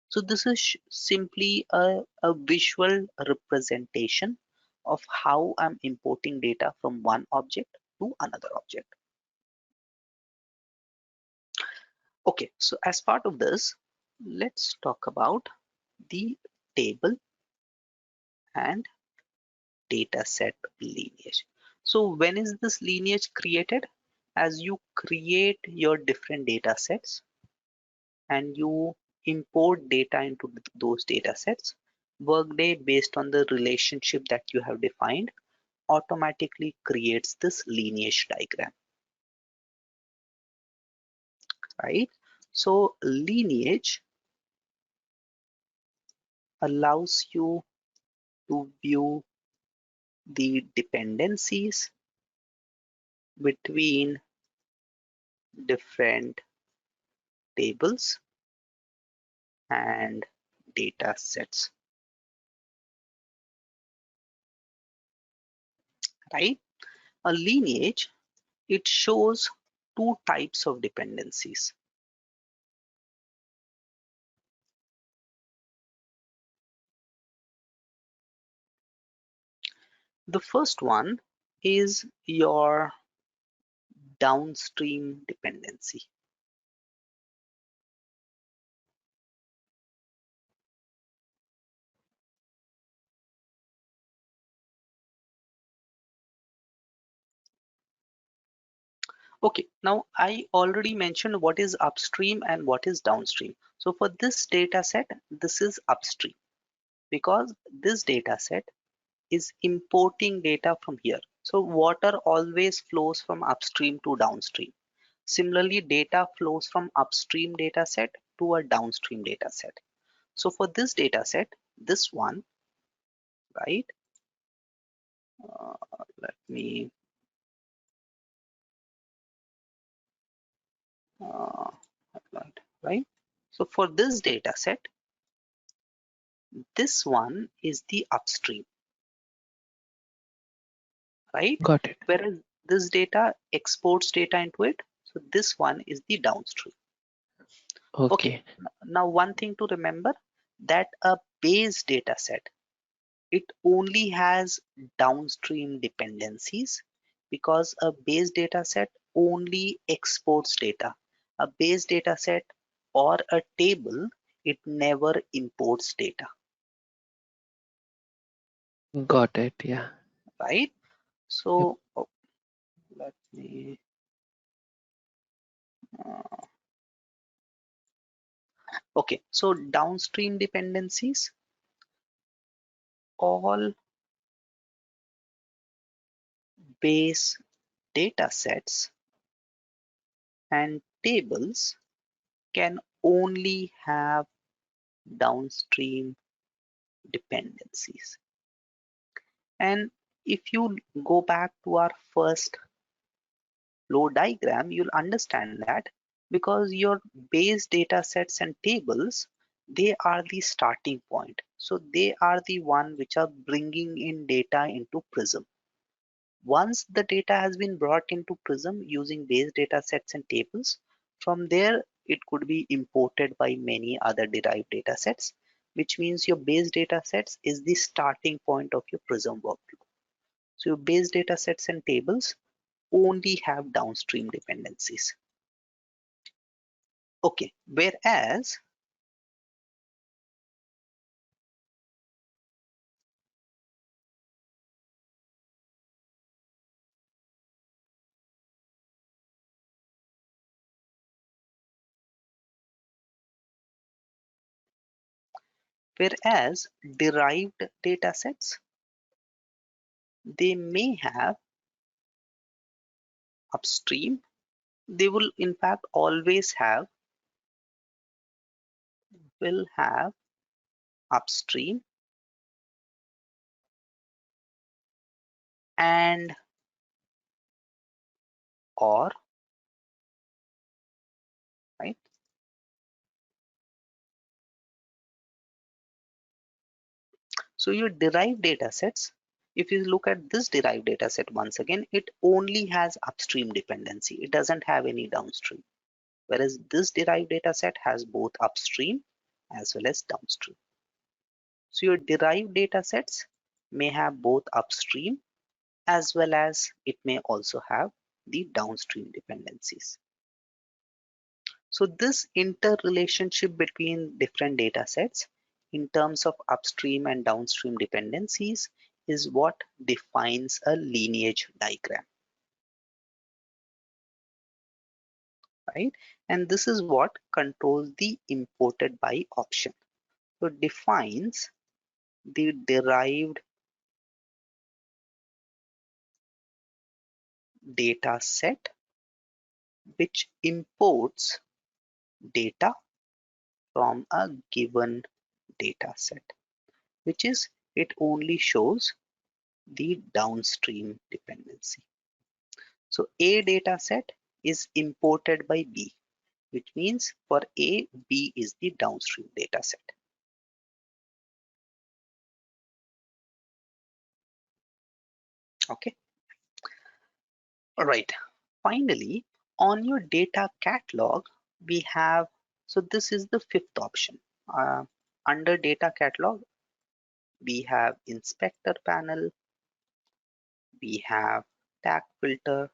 So this is simply a visual representation of how I'm importing data from one object to another object. Okay, so as part of this, let's talk about the table and data set lineage. So when is this lineage created? As you create your different data sets and you import data into those data sets, Workday, based on the relationship that you have defined, automatically creates this lineage diagram, right? So lineage allows you to view the dependencies between different tables and data sets, right? A lineage, it shows two types of dependencies. The first one is your downstream dependency. Okay, now I already mentioned what is upstream and what is downstream. So for this data set, this is upstream because this data set is importing data from here. So water always flows from upstream to downstream. Similarly, data flows from upstream data set to a downstream data set. So for this data set, this one, right? Let me highlight, right? So for this data set, this one is the upstream, right? Got it. Whereas this data exports data into it. So this one is the downstream. Okay. Okay. Now one thing to remember that a base data set, it only has downstream dependencies because a base data set only exports data. A base data set or a table, it never imports data, Got it. Yeah. right? Yep. So let me, uh, okay, so downstream dependencies, all base data sets and tables can only have downstream dependencies. And if you go back to our first flow diagram, you'll understand that because your base data sets and tables, they are the starting point. So they are the one which are bringing in data into Prism. Once the data has been brought into Prism using base data sets and tables, from there it could be imported by many other derived data sets, which means your base data sets is the starting point of your Prism workflow. So your base data sets and tables only have downstream dependencies. Okay, whereas derived data sets, they may have upstream, they will in fact always will have upstream and or, right? So your derived data sets, If you look at this derived data set once again, it only has upstream dependency. It doesn't have any downstream. Whereas this derived data set has both upstream as well as downstream. So your derived data sets may have both upstream as well as it may also have the downstream dependencies. So this interrelationship between different data sets in terms of upstream and downstream dependencies is what defines a lineage diagram, right? And this is what controls the imported by option. So it defines the derived data set which imports data from a given data set, which is it only shows the downstream dependency. So A data set is imported by B, which means for A, B is the downstream data set. Okay. All right. Finally, on your data catalog, we have, so this is the fifth option. Under data catalog, we have inspector panel, we have tag filter,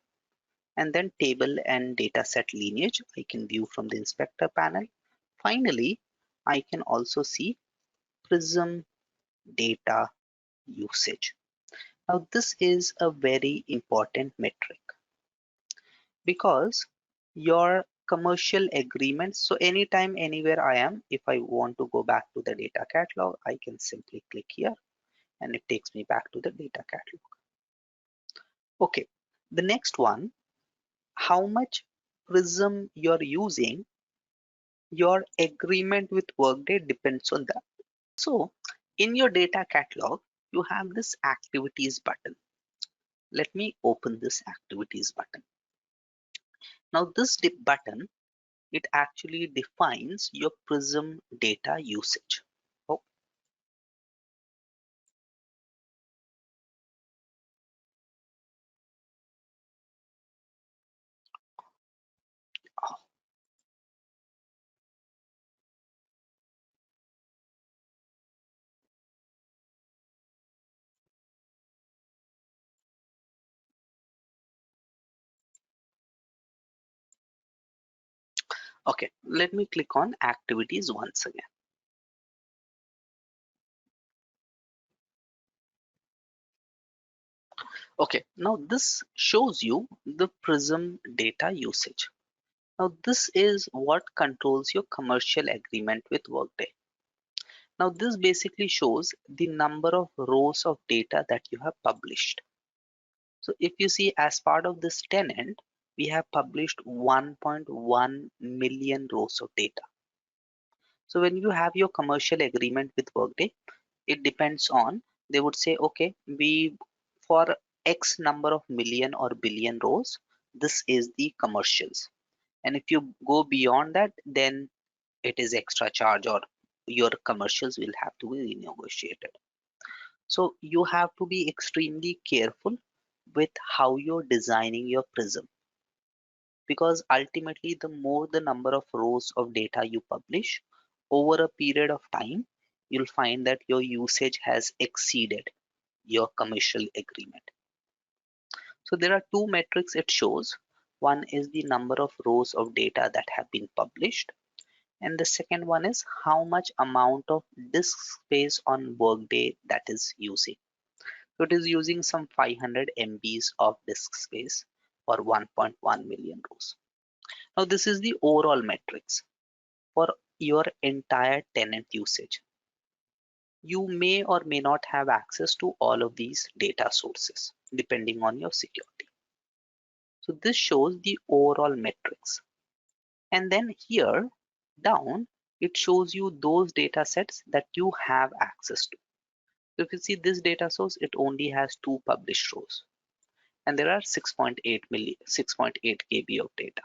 and then table and dataset lineage I can view from the inspector panel. Finally, I can also see Prism data usage. Now this is a very important metric because your commercial agreements, so anytime anywhere I am, if I want to go back to the data catalog, I can simply click here and it takes me back to the data catalog. Okay, the next one, how much Prism you're using, your agreement with Workday depends on that. So in your data catalog, you have this activities button. Let me open this activities button. Now this button, it actually defines your Prism data usage. Oh, oh, okay, let me click on activities once again. Okay, now this shows you the Prism data usage. Now this is what controls your commercial agreement with Workday. Now this basically shows the number of rows of data that you have published. So if you see as part of this tenant, we have published 1.1 million rows of data. So when you have your commercial agreement with Workday, it depends on, they would say, okay, we for X number of million or billion rows, this is the commercials. And if you go beyond that, then it is extra charge or your commercials will have to be renegotiated. So you have to be extremely careful with how you're designing your Prism, because ultimately the more the number of rows of data you publish over a period of time, you'll find that your usage has exceeded your commercial agreement. So there are two metrics it shows. One is the number of rows of data that have been published, and the second one is how much amount of disk space on Workday that is using. So it is using some 500 MBs of disk space for 1.1 million rows. Now this is the overall metrics for your entire tenant usage. You may or may not have access to all of these data sources depending on your security. So this shows the overall metrics. And then here down, it shows you those data sets that you have access to. So if you see this data source, it only has two published rows. And there are 6.8 KB of data,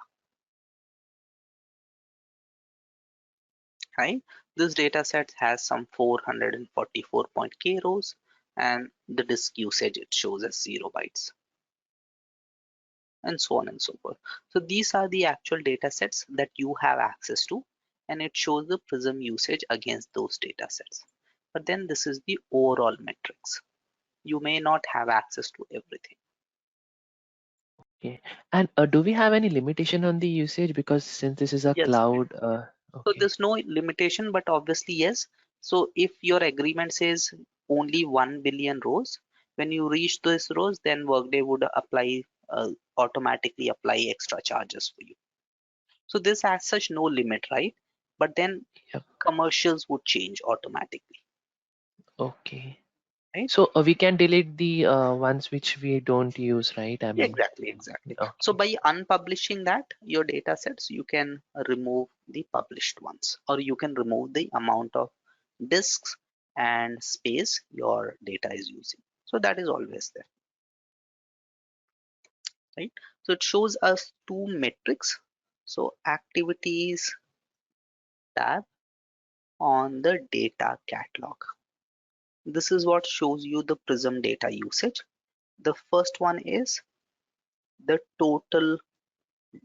right? This data set has some 444 K rows. and the disk usage it shows as 0 bytes, and so on and so forth. So these are the actual data sets that you have access to, and it shows the Prism usage against those data sets. But then this is the overall metrics. You may not have access to everything. Okay. And do we have any limitation on the usage? Because since this is a Yes. cloud, So okay. there's no limitation, but obviously yes. So if your agreement says only 1 billion rows, when you reach those rows, then Workday would apply automatically apply extra charges for you. So this has such no limit, right? But then Yep. commercials would change automatically, Okay. right? So we can delete the ones which we don't use, right? I Yeah, mean, exactly, exactly. So okay. by unpublishing that, your data sets, you can remove the published ones, or you can remove the amount of disks and space your data is using. So that is always there, right? So it shows us two metrics. So activities tab on the data catalog. This is what shows you the Prism data usage. The first one is the total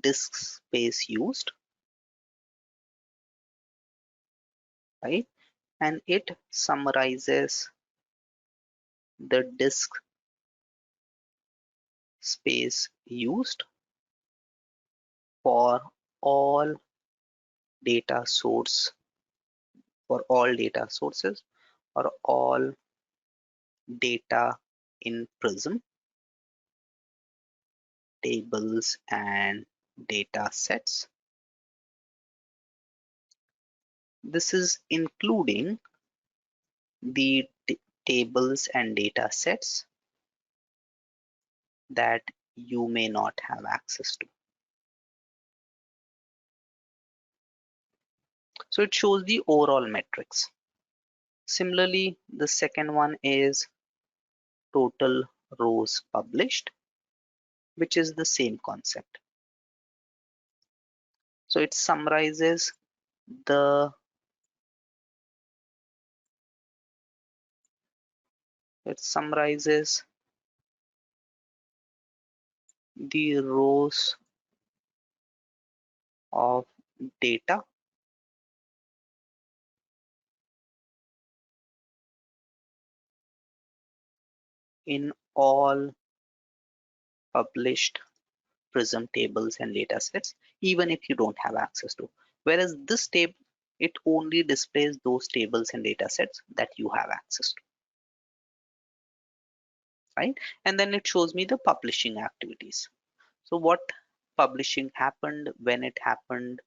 disk space used, right? And it summarizes the disk space used for all data source for all data sources or all data in Prism tables and data sets. This is including the tables and data sets that you may not have access to. So it shows the overall metrics. Similarly, the second one is total rows published, which is the same concept. So the it summarizes the rows of data in all published Prism tables and data sets, even if you don't have access to. Whereas this table, it only displays those tables and data sets that you have access to, right? And then it shows me the publishing activities. So what publishing happened, when it happened,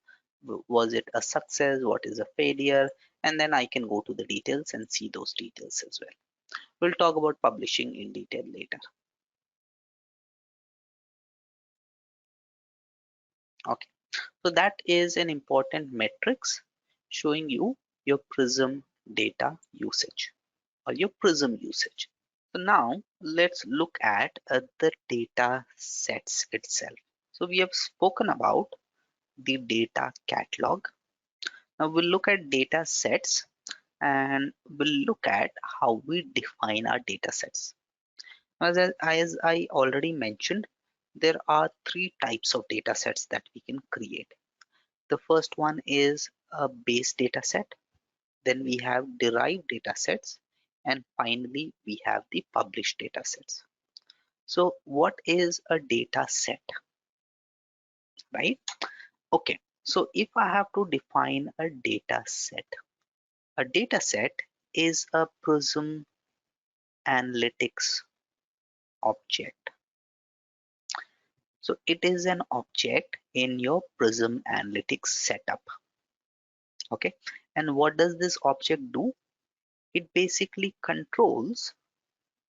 was it a success, what is a failure, and then I can go to the details and see those details as well. We'll talk about publishing in detail later. Okay, so that is an important metrics showing you your Prism data usage or your Prism usage. So now let's look at the data sets itself. So we have spoken about the data catalog. Now we'll look at data sets and we'll look at how we define our data sets. As I already mentioned, there are three types of data sets that we can create. The first one is a base data set, then we have derived data sets, and finally we have the published data sets. So what is a data set, right? Okay, so if I have to define a data set is a Prism Analytics object. So it is an object in your Prism Analytics setup. Okay, and what does this object do? It basically controls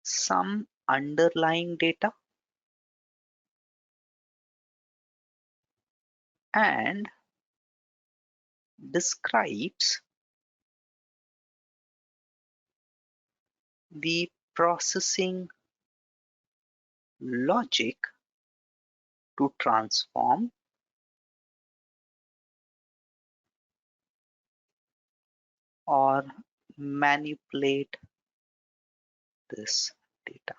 some underlying data and describes the processing logic to transform or manipulate this data.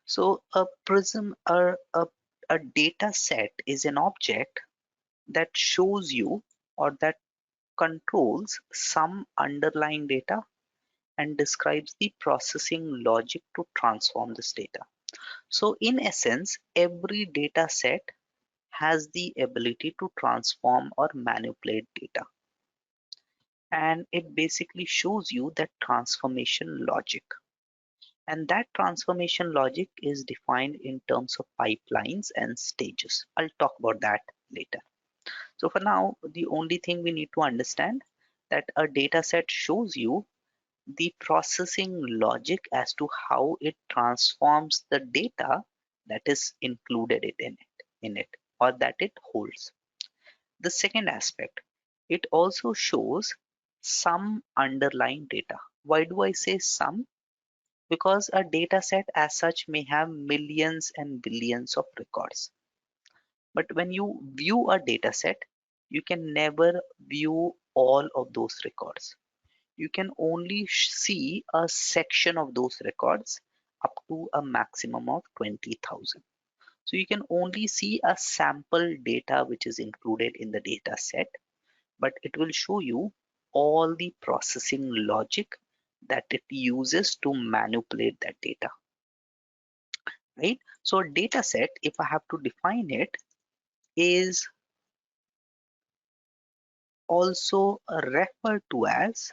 So a prism or a data set is an object that shows you or that controls some underlying data and describes the processing logic to transform this data. So in essence, every data set has the ability to transform or manipulate data. And it basically shows you that transformation logic. And that transformation logic is defined in terms of pipelines and stages. I'll talk about that later. So for now, the only thing we need to understand that a data set shows you the processing logic as to how it transforms the data that is included in it or that it holds. The second aspect, it also shows some underlying data. Why do I say some? Because a data set as such may have millions and billions of records. But when you view a data set, you can never view all of those records. You can only see a section of those records up to a maximum of 20,000. So you can only see a sample data which is included in the data set, but it will show you all the processing logic that it uses to manipulate that data, right? So a data set, if I have to define it, is also referred to as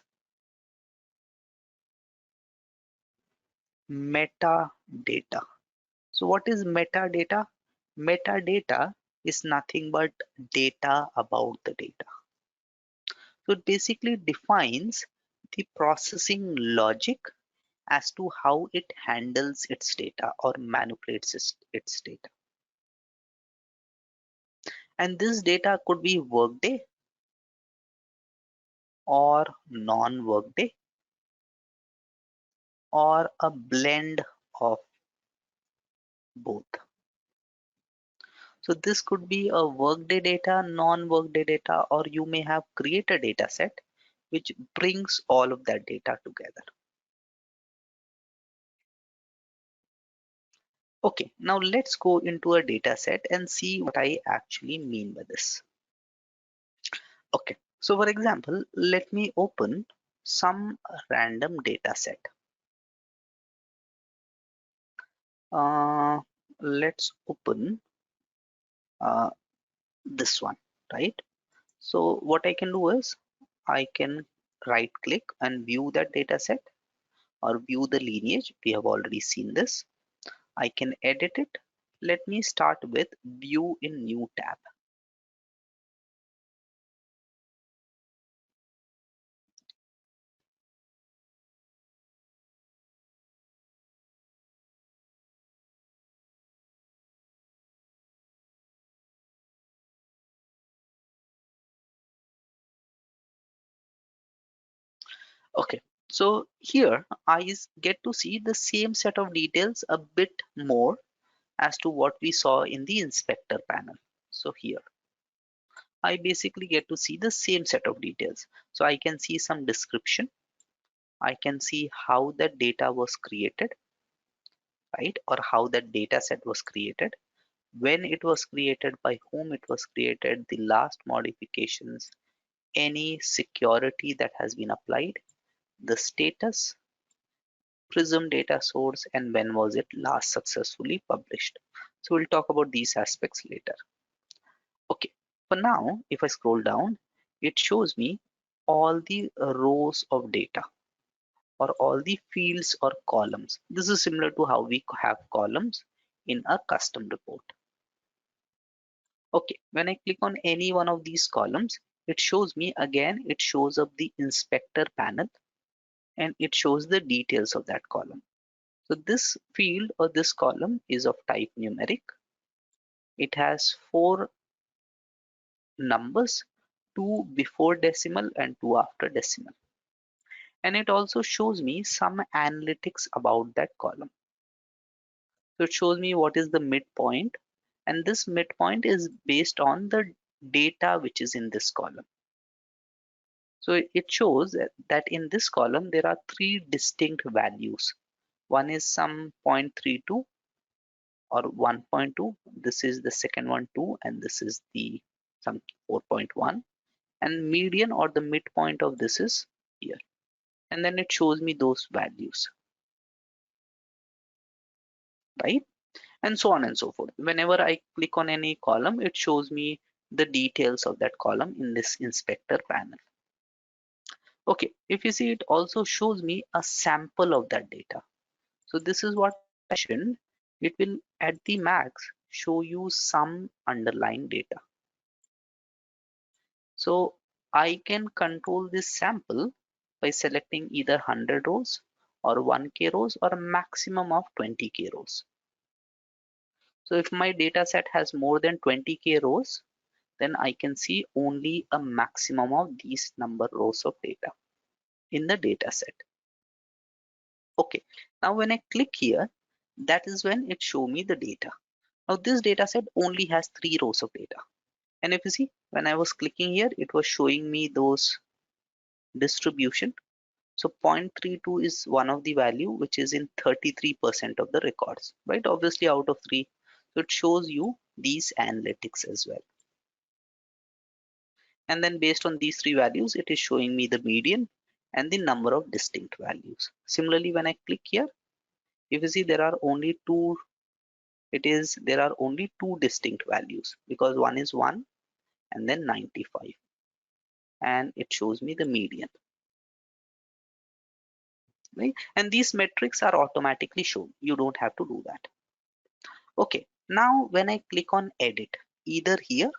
metadata. So what is metadata? Metadata is nothing but data about the data. So it basically defines the processing logic as to how it handles its data or manipulates its data. And this data could be Workday or non-Workday or a blend of both. So this could be a Workday data, non-Workday data, or you may have created a data set which brings all of that data together. Okay, now let's go into a data set and see what I actually mean by this. Okay, so for example, let me open some random data set. Uh, let's open uh, this one, right? So what I can do is I can right click and view that data set or view the lineage. We have already seen this. I can edit it. Let me start with view in new tab. Okay, so here get to see the same set of details a bit more as to what we saw in the inspector panel. So here I basically get to see the same set of details. So I can see some description. I can see how the data was created, right? Or how that data set was created, when it was created, by whom it was created, the last modifications, any security that has been applied, the status, Prism data source, and when was it last successfully published. So we'll talk about these aspects later. Okay, for now, if I scroll down, it shows me all the rows of data or all the fields or columns. This is similar to how we have columns in a custom report. Okay, when I click on any one of these columns, it shows me again, it shows up the inspector panel and it shows the details of that column. So this field or this column is of type numeric. It has four numbers, two before decimal and two after decimal. And it also shows me some analytics about that column. So it shows me what is the midpoint, and this midpoint is based on the data which is in this column. So it shows that in this column there are three distinct values. One is some 0.32 or 1.2. This is the second one 2, and this is the some 4.1. And median or the midpoint of this is here. And then it shows me those values, right? And so on and so forth. Whenever I click on any column, it shows me the details of that column in this inspector panel. Okay, if you see, it also shows me a sample of that data. So this is what I mentioned. It will at the max show you some underlying data. So I can control this sample by selecting either 100 rows or 1k rows or a maximum of 20k rows. So if my data set has more than 20k rows, then I can see only a maximum of these number rows of data in the data set. Okay, now when I click here, that is when it show me the data. Now this data set only has 3 rows of data. And if you see, when I was clicking here, it was showing me those distribution. So 0.32 is one of the value which is in 33% of the records, right? Obviously out of 3. So it shows you these analytics as well. And then based on these 3 values, it is showing me the median and the number of distinct values. Similarly, when I click here, if you see, there are only two distinct values, because one is 1 and then 95, and it shows me the median, right? And these metrics are automatically shown. You don't have to do that. Okay, now when I click on edit, either here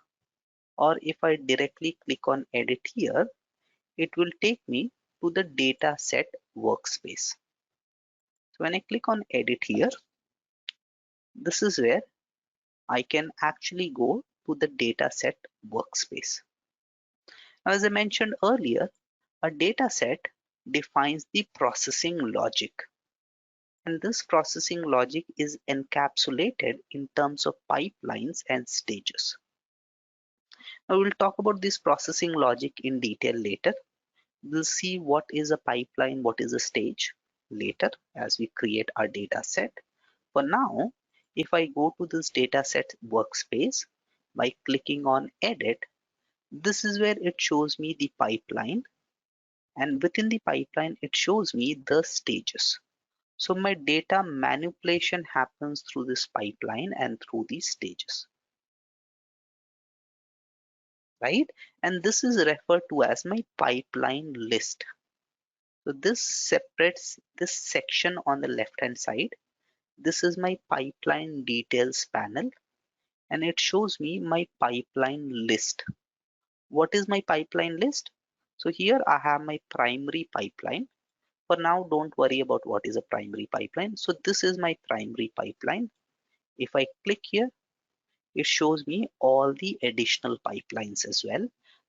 or if I directly click on edit here, it will take me to the data set workspace. So when I click on edit here, this is where I can actually go to the data set workspace. Now, as I mentioned earlier, a data set defines the processing logic, and this processing logic is encapsulated in terms of pipelines and stages. Now we'll talk about this processing logic in detail later. We'll see what is a pipeline, what is a stage later as we create our data set. For now, if I go to this data set workspace by clicking on edit, this is where it shows me the pipeline, and within the pipeline it shows me the stages. So my data manipulation happens through this pipeline and through these stages, right? And this is referred to as my pipeline list. So this separates this section on the left hand side. This is my pipeline details panel, and it shows me my pipeline list. What is my pipeline list? So here I have my primary pipeline. For now, don't worry about what is a primary pipeline. So this is my primary pipeline. If I click here, it shows me all the additional pipelines as well.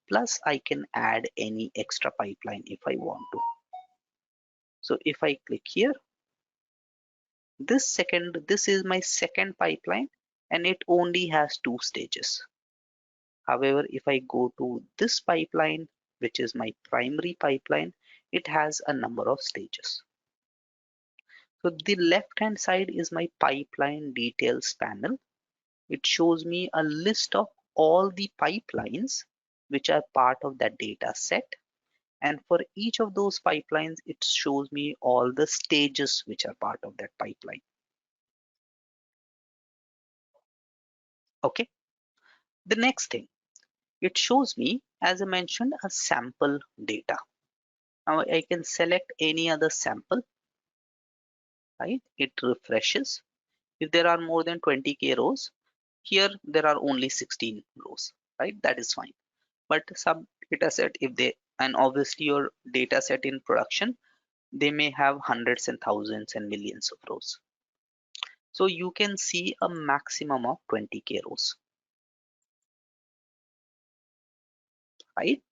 Plus I can add any extra pipeline if I want to. So if I click here, this is my second pipeline, and it only has 2 stages. However, if I go to this pipeline, which is my primary pipeline, it has a number of stages. So the left hand side is my pipeline details panel. It shows me a list of all the pipelines which are part of that data set. And for each of those pipelines, it shows me all the stages which are part of that pipeline. Okay. The next thing, it shows me, as I mentioned, a sample data. Now I can select any other sample, right? It refreshes. If there are more than 20k rows, here there are only 16 rows, right? That is fine. But some data set, if they, and obviously your data set in production, they may have hundreds and thousands and millions of rows. So you can see a maximum of 20k rows, right?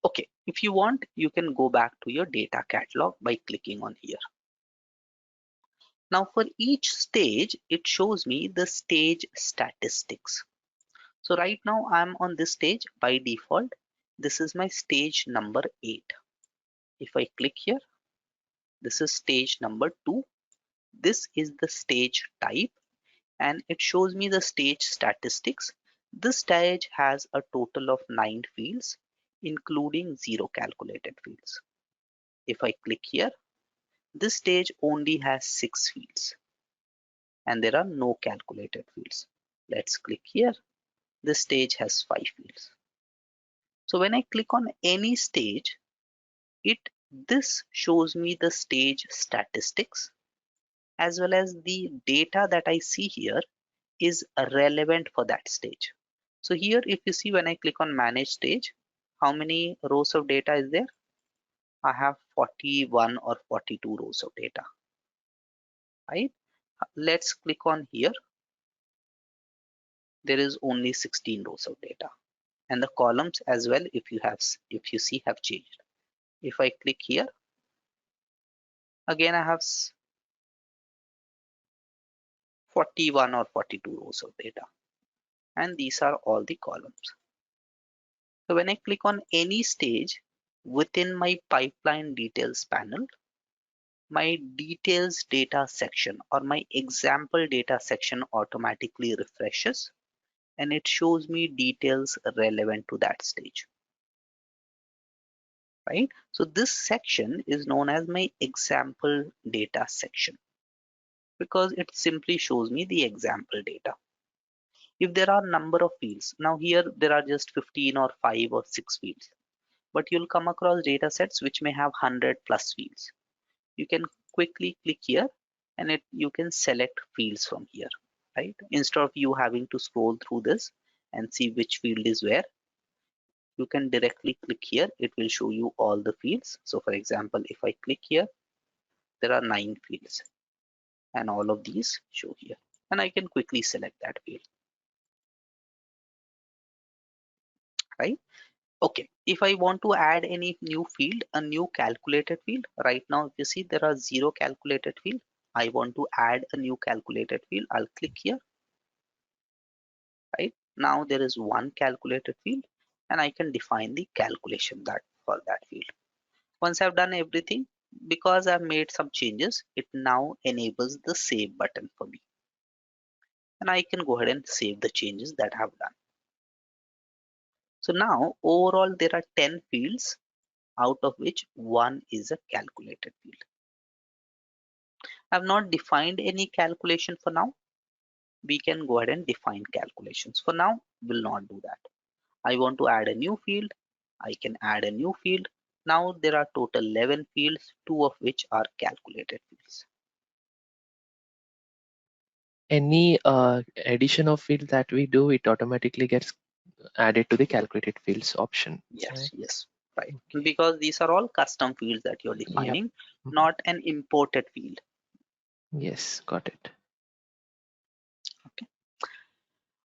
Okay, if you want, you can go back to your data catalog by clicking on here. Now for each stage, it shows me the stage statistics. So right now I'm on this stage by default. This is my stage number 8. If I click here, this is stage number 2. This is the stage type, and it shows me the stage statistics. This stage has a total of 9 fields, including 0 calculated fields. If I click here, this stage only has 6 fields and there are no calculated fields. Let's click here. This stage has 5 fields. So when I click on any stage, this shows me the stage statistics as well as the data that I see here is relevant for that stage. So here, if you see, when I click on manage stage, how many rows of data is there? I have 41 or 42 rows of data, right? Let's click on here. There is only 16 rows of data, and the columns as well, if you see, have changed. If I click here, again I have 41 or 42 rows of data, and these are all the columns. So when I click on any stage within my pipeline details panel, my details data section or my example data section automatically refreshes and it shows me details relevant to that stage, right? So this section is known as my example data section because it simply shows me the example data. If there are number of fields, now here there are just 15 or 5 or 6 fields, but you'll come across data sets which may have 100 plus fields. You can quickly click here and you can select fields from here, right? Instead of you having to scroll through this and see which field is where, you can directly click here. It will show you all the fields. So for example, if I click here, there are 9 fields and all of these show here, and I can quickly select that field, right? Okay, if I want to add any new field, a new calculated field, right now if you see there are 0 calculated field. I want to add a new calculated field. I'll click here, right? Now there is one calculated field and I can define the calculation that for that field. Once I've done everything, because I've made some changes, it now enables the save button for me. And I can go ahead and save the changes that I've done. So now overall there are 10 fields, out of which one is a calculated field. I've not defined any calculation for now. We can go ahead and define calculations. For now, we'll not do that. I want to add a new field. I can add a new field. Now there are total 11 fields, 2 of which are calculated fields. Any addition of field that we do, it automatically gets added to the calculated fields option, Yes, right? yes, right. Okay. Because these are all custom fields that you're Yep. defining, Mhm. not an imported field. Yes, got it. Okay.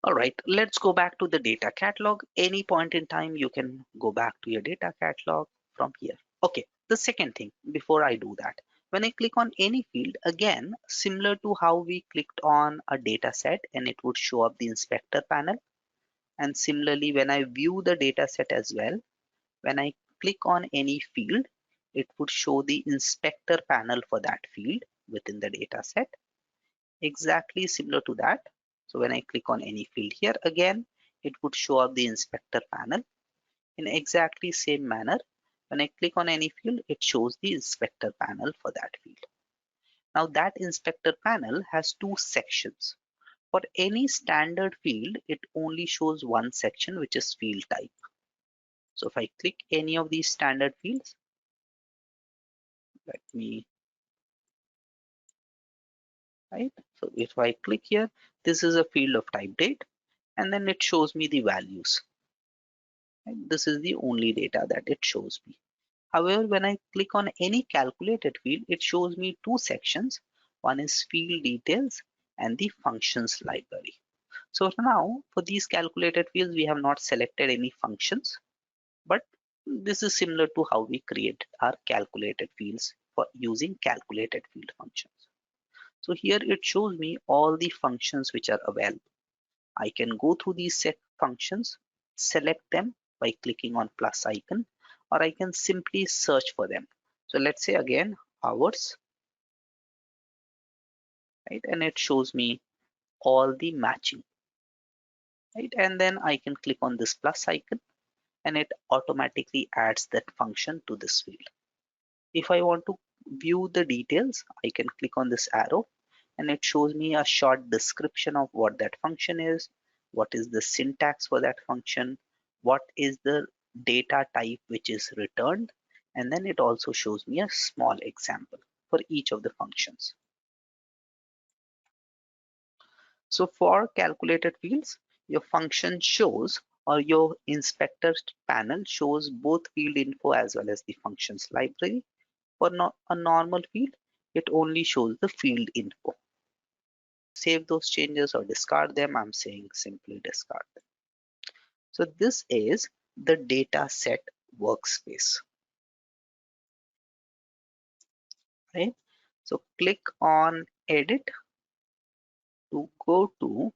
All right, let's go back to the data catalog. Any point in time, you can go back to your data catalog from here. Okay, the second thing before I do that, when I click on any field, again, similar to how we clicked on a data set and it would show up the inspector panel. And similarly, when I view the data set as well, when I click on any field, it would show the inspector panel for that field within the data set. Exactly similar to that. So when I click on any field here again, it would show up the inspector panel in exactly same manner. When I click on any field, it shows the inspector panel for that field. Now that inspector panel has two sections. For any standard field, it only shows one section, which is field type. So if I click any of these standard fields, let me, right? So if I click here, this is a field of type date, and then it shows me the values. Right? This is the only data that it shows me. However, when I click on any calculated field, it shows me two sections. One is field details and the functions library. So for now, for these calculated fields, we have not selected any functions, but this is similar to how we create our calculated fields for using calculated field functions. So here it shows me all the functions which are available. I can go through these set functions, select them, by clicking on plus icon, or I can simply search for them. So let's say again hours, right? And it shows me all the matching, right? And then I can click on this plus icon and it automatically adds that function to this field. If I want to view the details, I can click on this arrow and it shows me a short description of what that function is, what is the syntax for that function, what is the data type which is returned, and then it also shows me a small example for each of the functions. So for calculated fields, your function shows, or your inspector panel shows, both field info as well as the functions library. For a normal field, it only shows the field info. Save those changes or discard them. I'm saying simply discard them. So this is the data set workspace, right? So click on edit to go to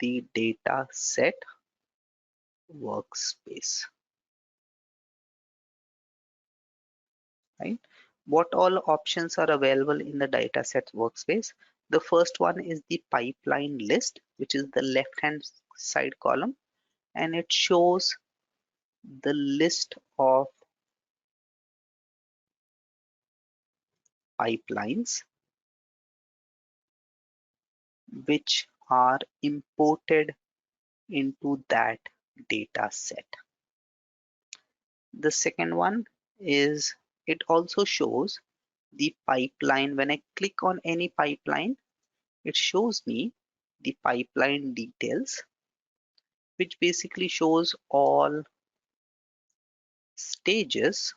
the data set workspace, right? What all options are available in the dataset workspace? The first one is the pipeline list, which is the left hand side column, and it shows the list of pipelines which are imported into that data set. The second one is, it also shows the pipeline. When I click on any pipeline, it shows me the pipeline details, which basically shows all stages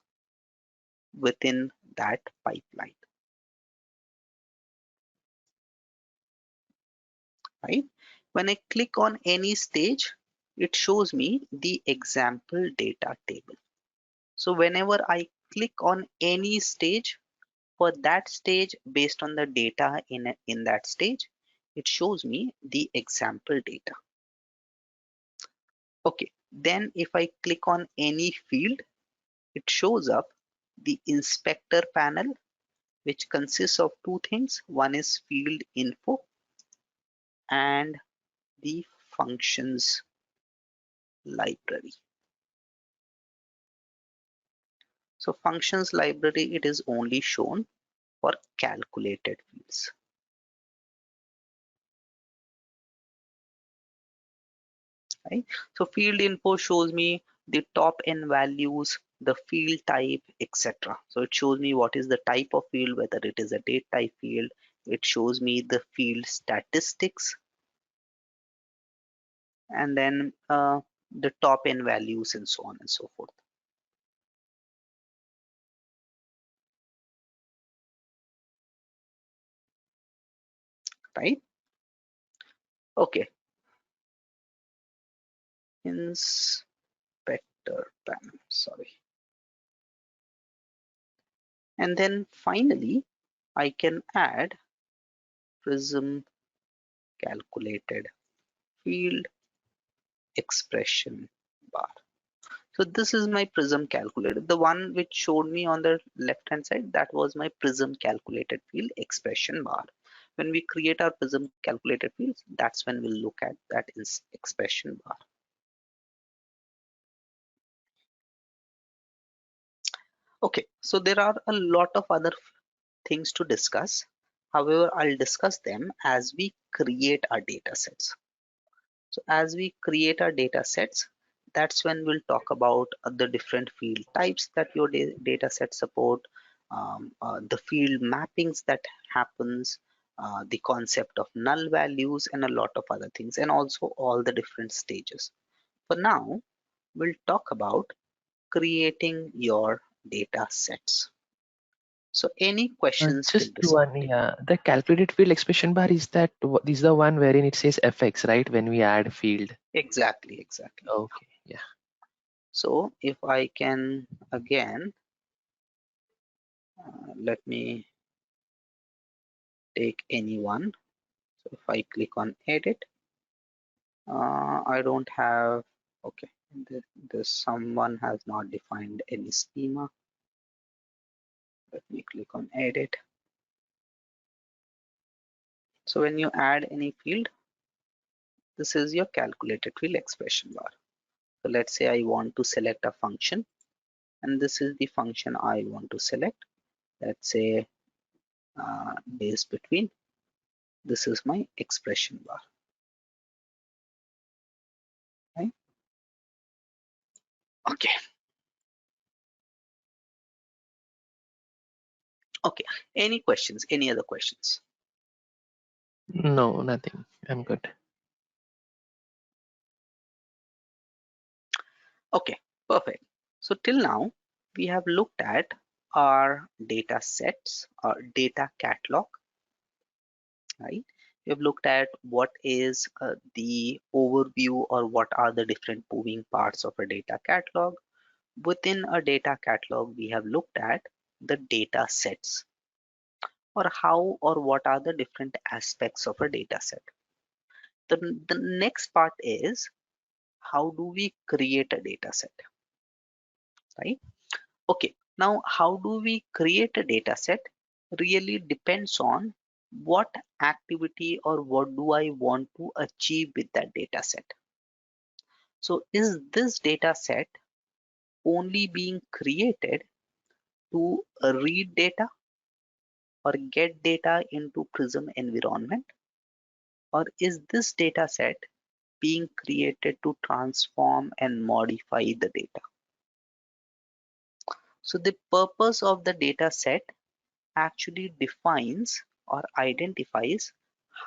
within that pipeline, right? When I click on any stage, it shows me the example data table. So whenever I click on any stage, for that stage, based on the data in that stage, it shows me the example data. Okay, then if I click on any field, it shows up the inspector panel, which consists of two things. One is field info and the functions library. So functions library, it is only shown for calculated fields, right? So field info shows me the top n values, the field type, etc. So it shows me what is the type of field, whether it is a date type field. It shows me the field statistics, and then the top n values and so on and so forth, right? Okay, inspector panel, sorry. And then finally, I can add Prism calculated field expression bar. So this is my Prism calculator. The one which showed me on the left hand side, that was my Prism calculated field expression bar. When we create our Prism calculated fields, that's when we'll look at that is expression bar. Okay, so there are a lot of other things to discuss. However, I'll discuss them as we create our data sets. So as we create our data sets, that's when we'll talk about the different field types that your data set support, the field mappings that happens, the concept of null values, and a lot of other things, and also all the different stages. For now, we'll talk about creating your data sets. So any questions till Just this one, point? yeah. The calculated field expression bar is that is the one wherein it says fx, right? When we add field. Exactly, exactly. Okay, yeah. So if I can again, let me take any one. So if I click on edit, I don't have, okay, This someone has not defined any schema. Let me click on edit. So when you add any field, this is your calculated field expression bar. So let's say I want to select a function, and this is the function I want to select. Let's say base between. This is my expression bar. Right? Okay. Okay. Any questions? Any other questions? No, nothing. I'm good. Okay. Perfect. So till now, we have looked at our data sets, our data catalog, right? We have looked at what is the overview or what are the different moving parts of a data catalog. Within a data catalog, we have looked at the data sets or how or what are the different aspects of a data set. The next part is how do we create a data set, right? Okay, now how do we create a data set really depends on what activity or what do I want to achieve with that data set. So is this data set only being created to read data or get data into Prism environment, or is this data set being created to transform and modify the data? So the purpose of the data set actually defines or identifies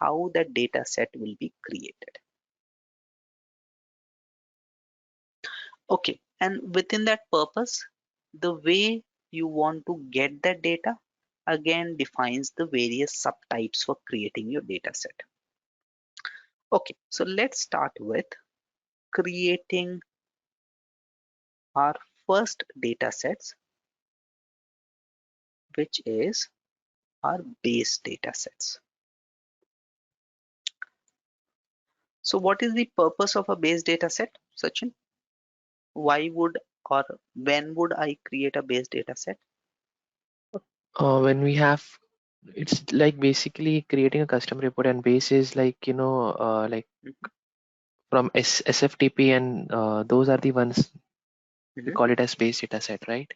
how the data set will be created. Okay, and within that purpose, the way you want to get that data again defines the various subtypes for creating your data set. Okay, so let's start with creating our first data sets, which is our base data sets. So what is the purpose of a base data set, Sachin? Why would or when would I create a base data set? When we have, it's like basically creating a custom report, and base is like, like Mhm, from SFTP, and those are the ones we mhm. call it as base data set, right?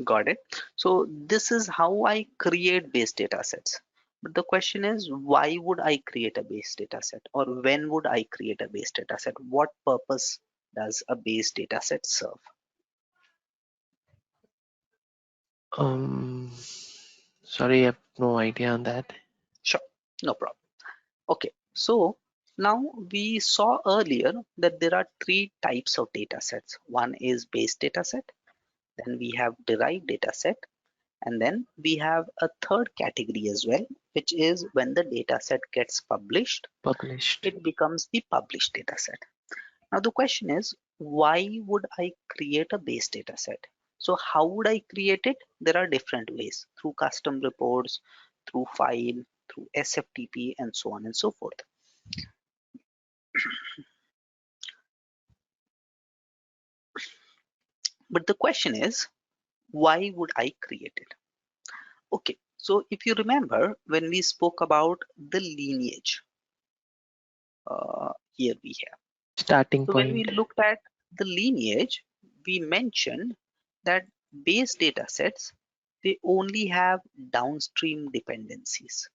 Got it. So this is how I create base data sets. But the question is, why would I create a base data set, or when would I create a base data set? What purpose does a base data set serve? Um, Sorry, I have no idea on that. Sure, no problem. Okay, so now we saw earlier that there are three types of data sets. One is base data set, then we have derived data set, and then we have a third category as well, which is when the data set gets published, Published. it becomes the published data set. Now the question is, why would I create a base data set? So how would I create it? There are different ways, through custom reports, through file, through SFTP, and so on and so forth. But the question is, why would I create it? Okay, so if you remember when we spoke about the lineage, here we have. Starting So when we point. looked at the lineage, we mentioned that base data sets, they only have downstream dependencies.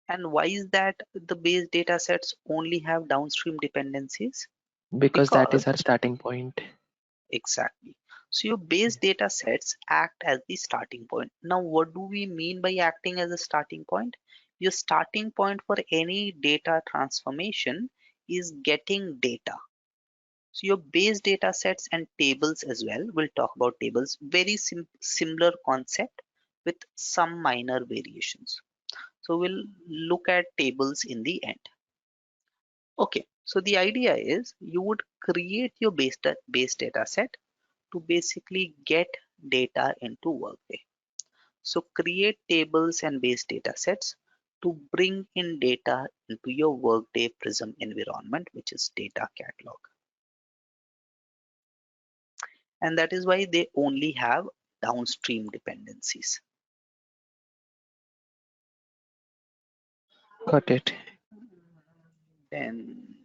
And why is that the base data sets only have downstream dependencies? Because that Because is our starting point. exactly. So your base data sets act as the starting point. Now, what do we mean by acting as a starting point? Your starting point for any data transformation is getting data. So your base data sets and tables as well, we'll talk about tables, very similar concept with some minor variations. So we'll look at tables in the end. Okay, so the idea is you would create your base data set to basically get data into Workday. So create tables and base data sets to bring in data into your Workday Prism environment, which is data catalog. and that is why they only have downstream dependencies. Got it. Then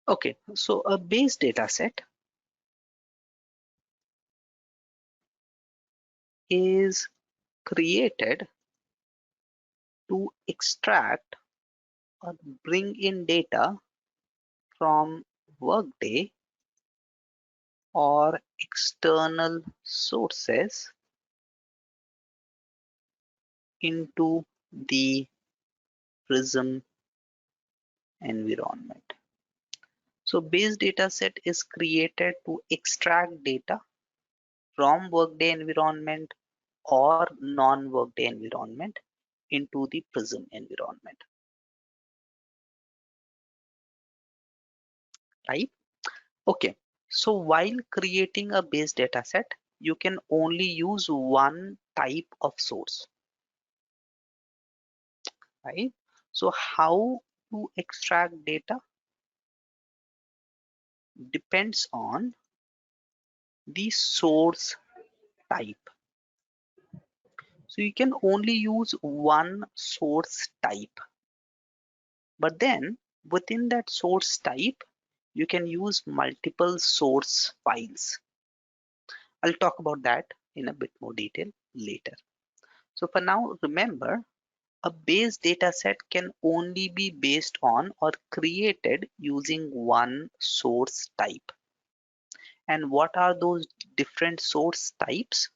okay, so a base data set is created to extract or bring in data from Workday or external sources into the Prism environment. So base data set is created to extract data from Workday environment or non-Workday environment into the Prism environment, right? Okay, so while creating a base data set, you can only use one type of source, right? So how to extract data depends on the source type. So you can only use one source type, but then within that source type, you can use multiple source files. I'll talk about that in a bit more detail later. So for now, remember, a base data set can only be based on or created using one source type. And what are those different source types?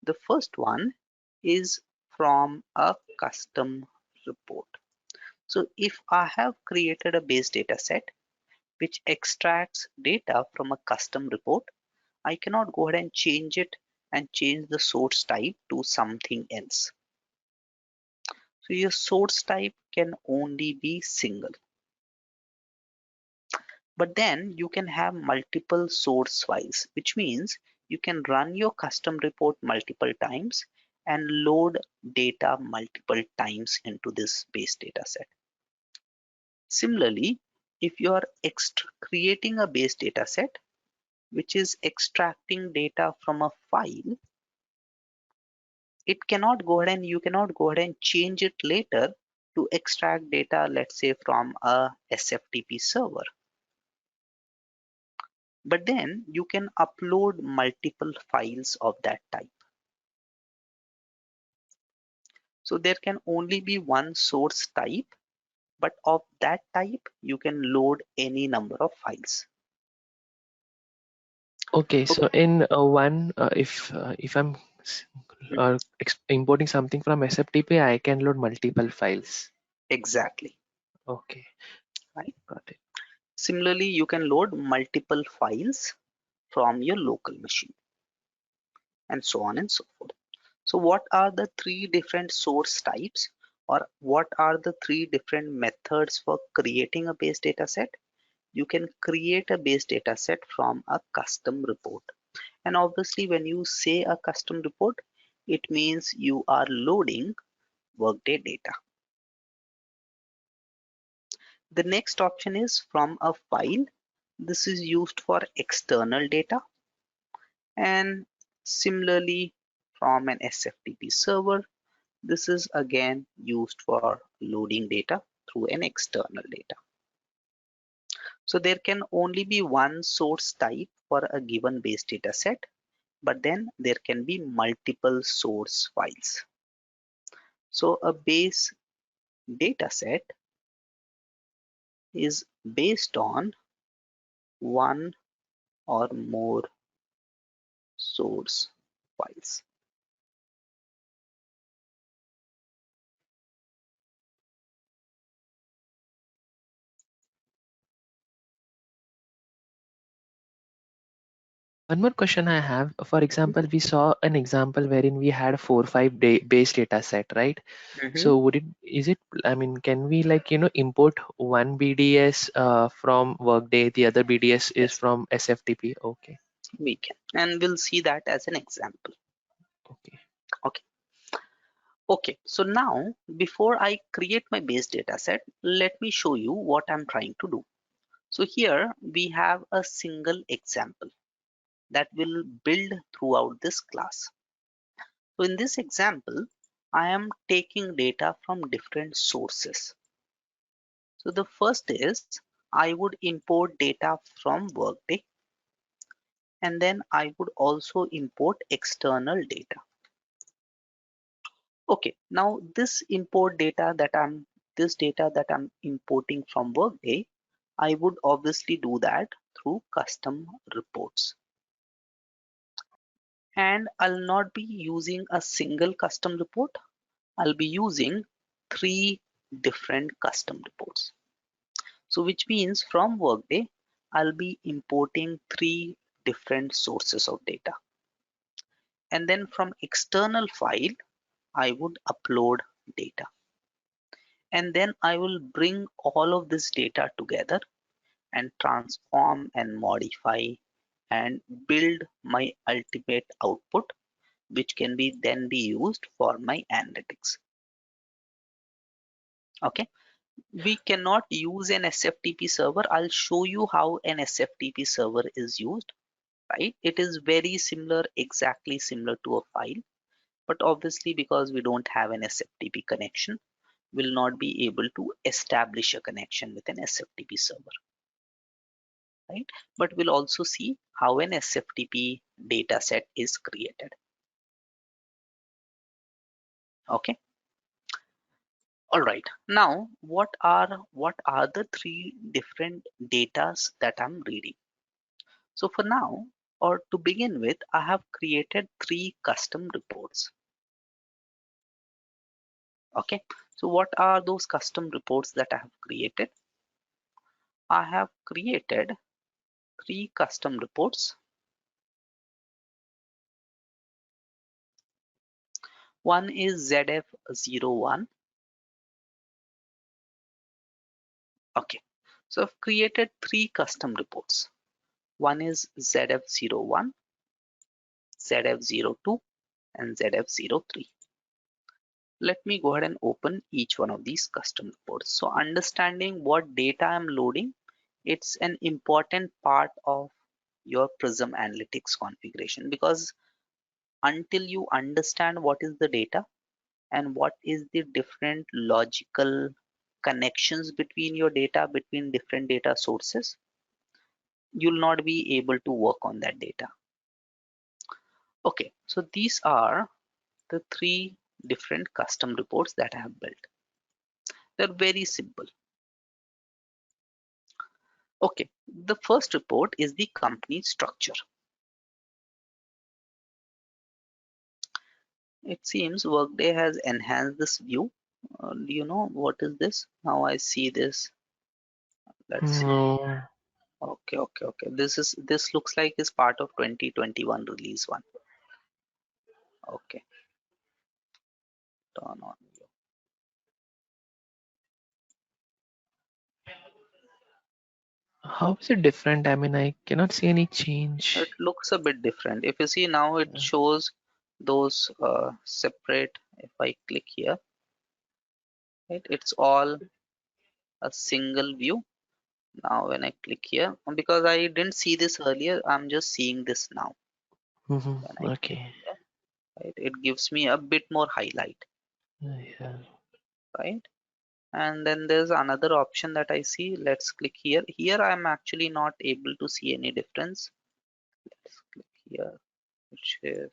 The first one is from a custom report. So if I have created a base data set which extracts data from a custom report, I cannot go ahead and change it and change the source type to something else. So your source type can only be single. But then you can have multiple source files, which means you can run your custom report multiple times and load data multiple times into this base data set. Similarly, if you are creating a base data set which is extracting data from a file, it cannot go ahead and you cannot go ahead and change it later to extract data, let's say from a SFTP server. But then you can upload multiple files of that type. So there can only be one source type, but of that type, you can load any number of files. Okay, Okay. so in one, if I'm importing something from SFTP, I can load multiple files. Exactly. Okay, Right. got it. Similarly, you can load multiple files from your local machine and so on and so forth. So what are the three different source types, or what are the three different methods for creating a base data set? You can create a base data set from a custom report. And obviously, when you say a custom report, it means you are loading Workday data. The next option is from a file. This is used for external data, and similarly from an SFTP server. This is again used for loading data through an external data. So there can only be one source type for a given base data set, but then there can be multiple source files. So a base data set is based on one or more source files. One more question I have. For example, we saw an example wherein we had 4 5 base data set, right? Mm-hmm. So would it, is it, I mean, can we like, import one BDS from Workday, the other BDS is Yes, from SFTP? Okay. we can. And we'll see that as an example. Okay. Okay. Okay. So now, before I create my base data set, let me show you what I'm trying to do. So here we have a single example that will build throughout this class. So in this example, I am taking data from different sources. So the first is I would import data from Workday, and then I would also import external data. Okay, now this data that I'm importing from Workday, I would obviously do that through custom reports. And I'll not be using a single custom report. I'll be using three different custom reports. So which means from Workday, I'll be importing three different sources of data. And then from external file, I would upload data. And then I will bring all of this data together and transform and modify and build my ultimate output, which can be then be used for my analytics. Okay. We cannot use an SFTP server. I'll show you how an SFTP server is used, right? It is very similar, exactly similar to a file, but obviously because we don't have an SFTP connection, we'll not be able to establish a connection with an SFTP server, right? But we'll also see how an SFTP data set is created. Okay. All right. Now, what are the three different datas that I'm reading? So for now, or to begin with, I have created three custom reports. Okay. So what are those custom reports that I have created? I have created three custom reports. One is ZF01. Okay. So I've created three custom reports. One is ZF01, ZF02, and ZF03. Let me go ahead and open each one of these custom reports. So understanding what data I'm loading, it's an important part of your Prism Analytics configuration, because until you understand what is the data and what is the different logical connections between your data, between different data sources, you'll not be able to work on that data. Okay, so these are the three different custom reports that I have built. They're very simple. Okay, the first report is the company structure. It seems Workday has enhanced this view. Do you know what is this? Now I see this. Let's see. No. Okay. This looks like is part of 2021 release one. Okay, turn on. How is it different? I mean, I cannot see any It change. looks a bit different. If you see now, it shows those separate. If I click here, right, it's all a single view. Now when I click here, because I didn't see this earlier, I'm just seeing this now. When I click Okay. here, right, it gives me a bit more highlight, Yeah. right? And then there's another option that I see. Let's click here. Here I'm actually not able to see any difference. Let's click here. Which is,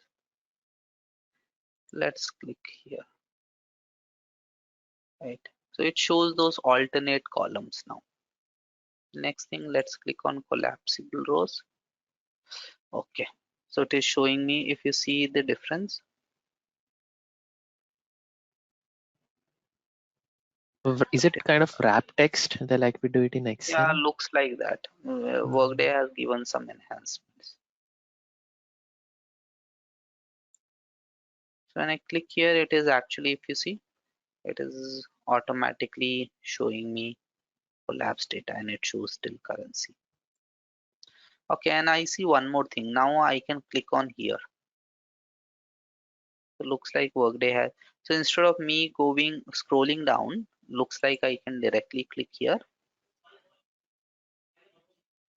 let's click here, right? So it shows those alternate columns now. Next thing, let's click on collapsible rows. Okay. So it is showing me, if you see the difference. Is it kind of wrap text the like we do it in Yeah, Excel? looks like that. Workday has given some enhancements. So when I click here, it is actually, if you see, it is automatically showing me collapse data and it shows still currency. Okay, and I see one more thing. Now I can click on here. So looks like Workday has. So instead of me going scrolling down, looks like I can directly click here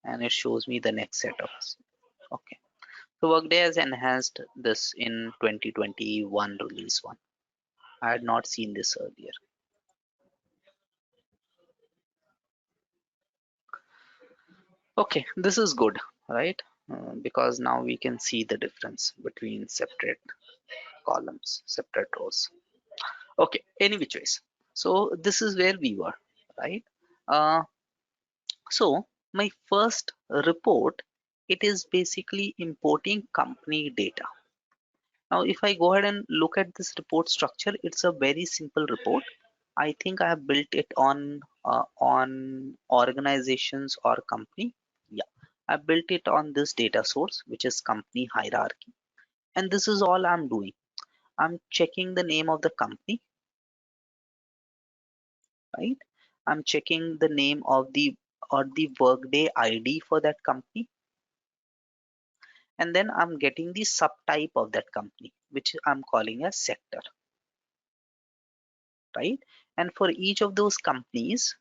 and it shows me the next set of. Okay. So Workday has enhanced this in 2021 release 1. I had not seen this earlier. Okay, this is good, right? Because now we can see the difference between separate columns, separate rows. Okay, any which ways. So this is where we were, right? Uh, so my first report, it is basically importing company data. Now, if I go ahead and look at this report structure, it's a very simple report. I think I have built it on organizations or company. Yeah, I built it on this data source, which is company hierarchy. And this is all I'm doing. I'm checking the name of the company, right? I'm checking the name of the or the Workday ID for that company, and then I'm getting the subtype of that company, which I'm calling a sector, right? And for each of those companies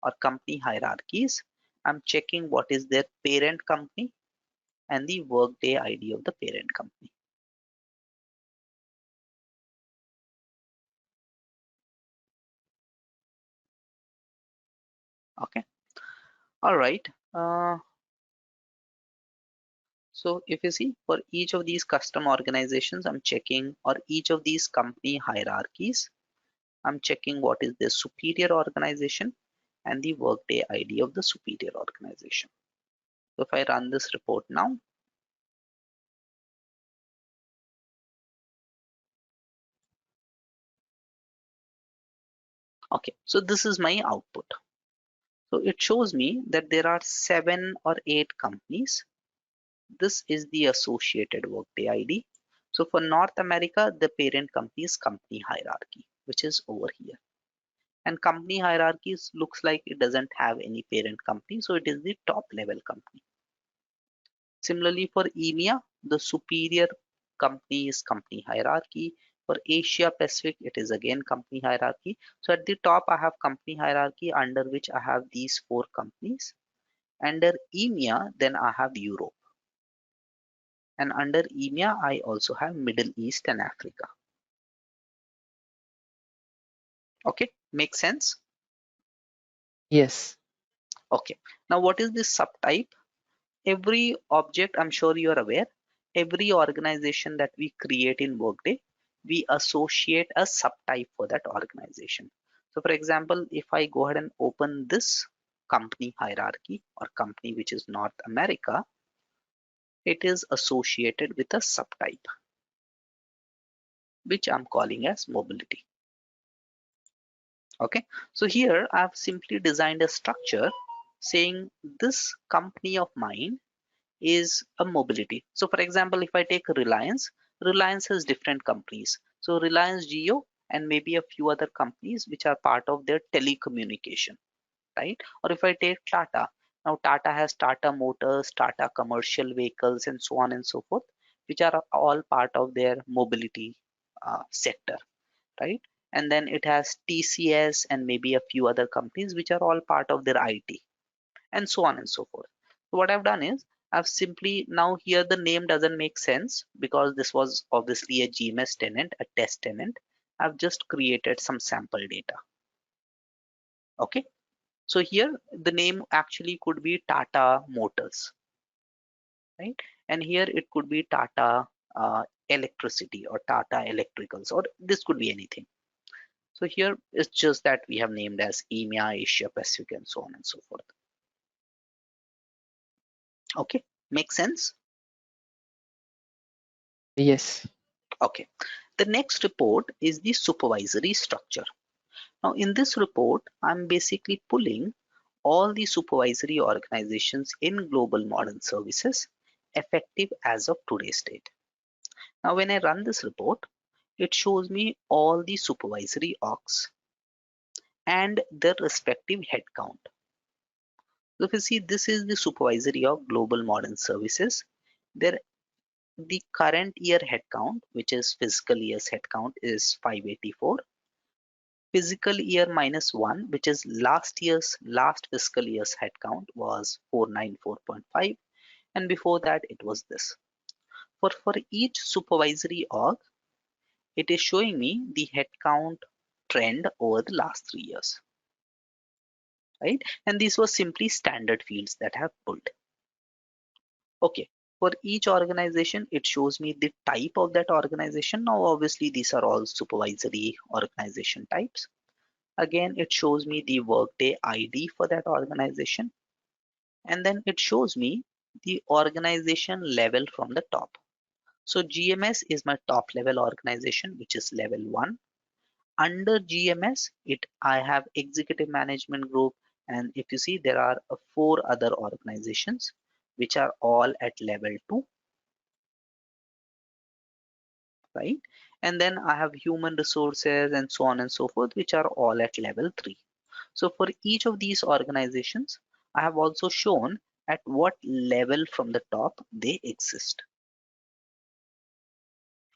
or company hierarchies, I'm checking what is their parent company and the Workday ID of the parent company. Okay, all right. So if you see, for each of these custom organizations, I'm checking, or each of these company hierarchies, I'm checking what is their superior organization and the Workday ID of the superior organization. So if I run this report now, okay, so this is my output. So it shows me that there are 7 or 8 companies. This is the associated Workday ID. So for North America, the parent company is company hierarchy, which is over here. And company hierarchies looks like it doesn't have any parent company, so it is the top level company. Similarly, for EMEA, the superior company is company hierarchy. For Asia Pacific, it is again company hierarchy. So at the top, I have company hierarchy under which I have these 4 companies. Under EMEA, then I have Europe. And under EMEA, I also have Middle East and Africa. Okay, makes sense? Yes. Okay. Now, what is this subtype? Every object, I'm sure you are aware, every organization that we create in Workday, we associate a subtype for that organization. So for example, if I go ahead and open this company hierarchy or company which is North America, it is associated with a subtype, which I'm calling as mobility. Okay, so here I've simply designed a structure saying this company of mine is a mobility. So for example, if I take Reliance, Reliance has different companies. So Reliance Jio and maybe a few other companies which are part of their telecommunication, right? Or if I take Tata, now Tata has Tata Motors, Tata Commercial Vehicles, and so on and so forth, which are all part of their mobility sector, right? And then it has TCS and maybe a few other companies which are all part of their IT, and so on and so forth. So what I've done is I've simply, now here the name doesn't make sense because this was obviously a GMS tenant, a test tenant. I've just created some sample data. Okay. So here the name actually could be Tata Motors, right? And here it could be Tata Electricity or Tata Electricals, or this could be anything. So here it's just that we have named as EMEA, Asia Pacific, and so on and so forth. Okay, makes sense? Yes. Okay. The next report is the supervisory structure. Now, in this report, I'm basically pulling all the supervisory organizations in global modern services effective as of today's date. Now, when I run this report, it shows me all the supervisory orgs and their respective headcount. So if you see, this is the supervisory of global modern services. There, the current year headcount, which is fiscal year's headcount, is 584. Fiscal year minus one, which is last fiscal year's headcount, was 494.5, and before that it was this. For each supervisory org, it is showing me the headcount trend over the last 3 years, right? And these were simply standard fields that I have pulled. Okay, for each organization, it shows me the type of that organization. Now, obviously, these are all supervisory organization types. Again, it shows me the Workday ID for that organization. And then it shows me the organization level from the top. So GMS is my top level organization, which is level 1. Under GMS, I have executive management group, and if you see, there are 4 other organizations which are all at level 2, right? And then I have human resources and so on and so forth, which are all at level 3. So for each of these organizations, I have also shown at what level from the top they exist.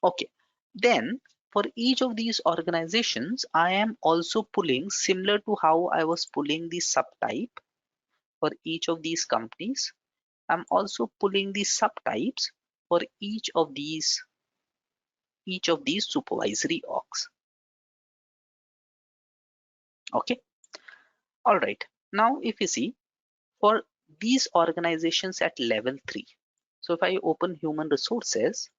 Okay, then for each of these organizations, I am also pulling, similar to how I was pulling the subtype for each of these companies, I'm also pulling the subtypes for each of these supervisory orgs. Okay, all right. Now if you see, for these organizations at level 3, so if I open human resources,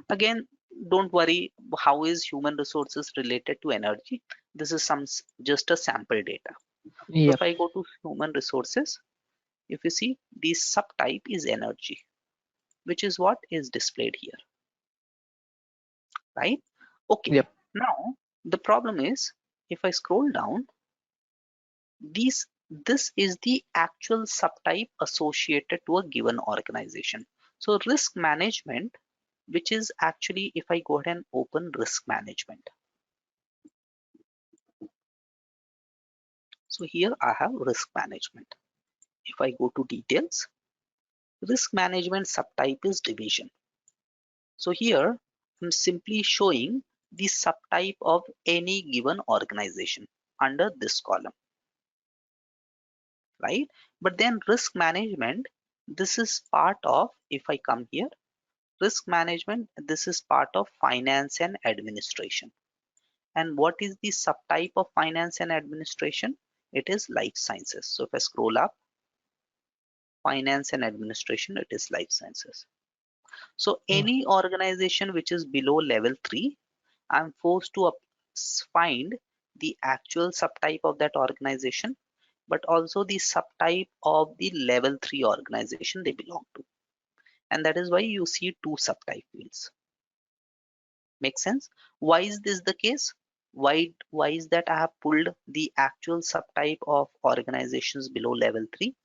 again, don't worry, how is human resources related to energy? This is just a sample data. So if Yep. I go to human resources, if you see, the subtype is energy, which is what is displayed here, right? Okay, Yep. now the problem is, if I scroll down, this is the actual subtype associated to a given organization. So risk management, which is actually, if I go ahead and open risk management, so here I have risk management. If I go to details, risk management subtype is division. So here I'm simply showing the subtype of any given organization under this column, right? But then risk management, this is part of, if I come here, risk management, this is part of finance and administration. And what is the subtype of finance and administration? It is life sciences. So if I scroll up, finance and administration, it is life sciences. So Mm. any organization which is below level 3, I'm forced to find the actual subtype of that organization, but also the subtype of the level 3 organization they belong to. And that is why you see 2 subtype fields. Make sense? Why is this the case? Why is that I have pulled the actual subtype of organizations below level 3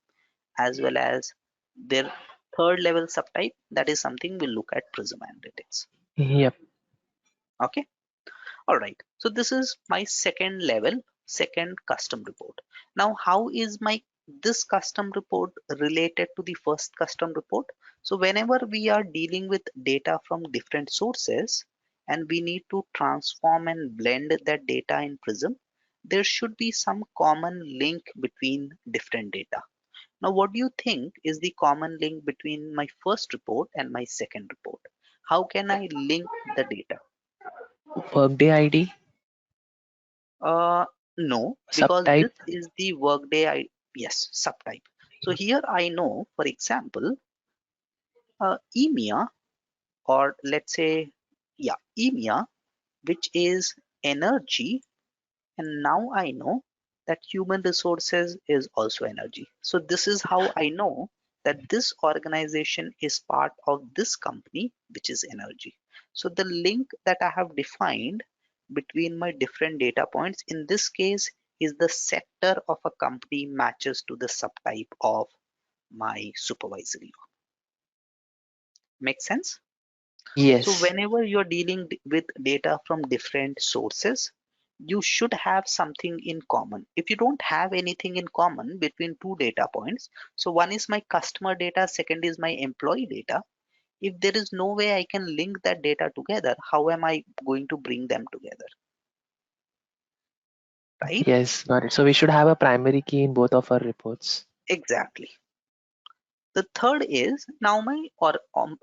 as well as their third level subtype? That is something we'll look at Prism Analytics. Yep. Okay. All right. So this is my second level, second custom report. Now, how is this custom report related to the first custom report? So whenever we are dealing with data from different sources and we need to transform and blend that data in Prism, there should be some common link between different data. Now, what do you think is the common link between my first report and my second report? How can I link the data? Workday ID Uh, no, because subtype. this is the Workday yes, subtype. So here I know, for example, EMEA, or let's say, yeah, EMEA, which is energy, and now I know that human resources is also energy. So this is how I know that this organization is part of this company, which is energy. So the link that I have defined between my different data points in this case is the sector of a company matches to the subtype of my supervisory. Make sense? So Yes. whenever you're dealing with data from different sources, you should have something in common. If you don't have anything in common between two data points, so one is my customer data, second is my employee data. If there is no way I can link that data together, how am I going to bring them together, right? Yes, got it. So we should have a primary key in both of our reports. Exactly. The third is now my or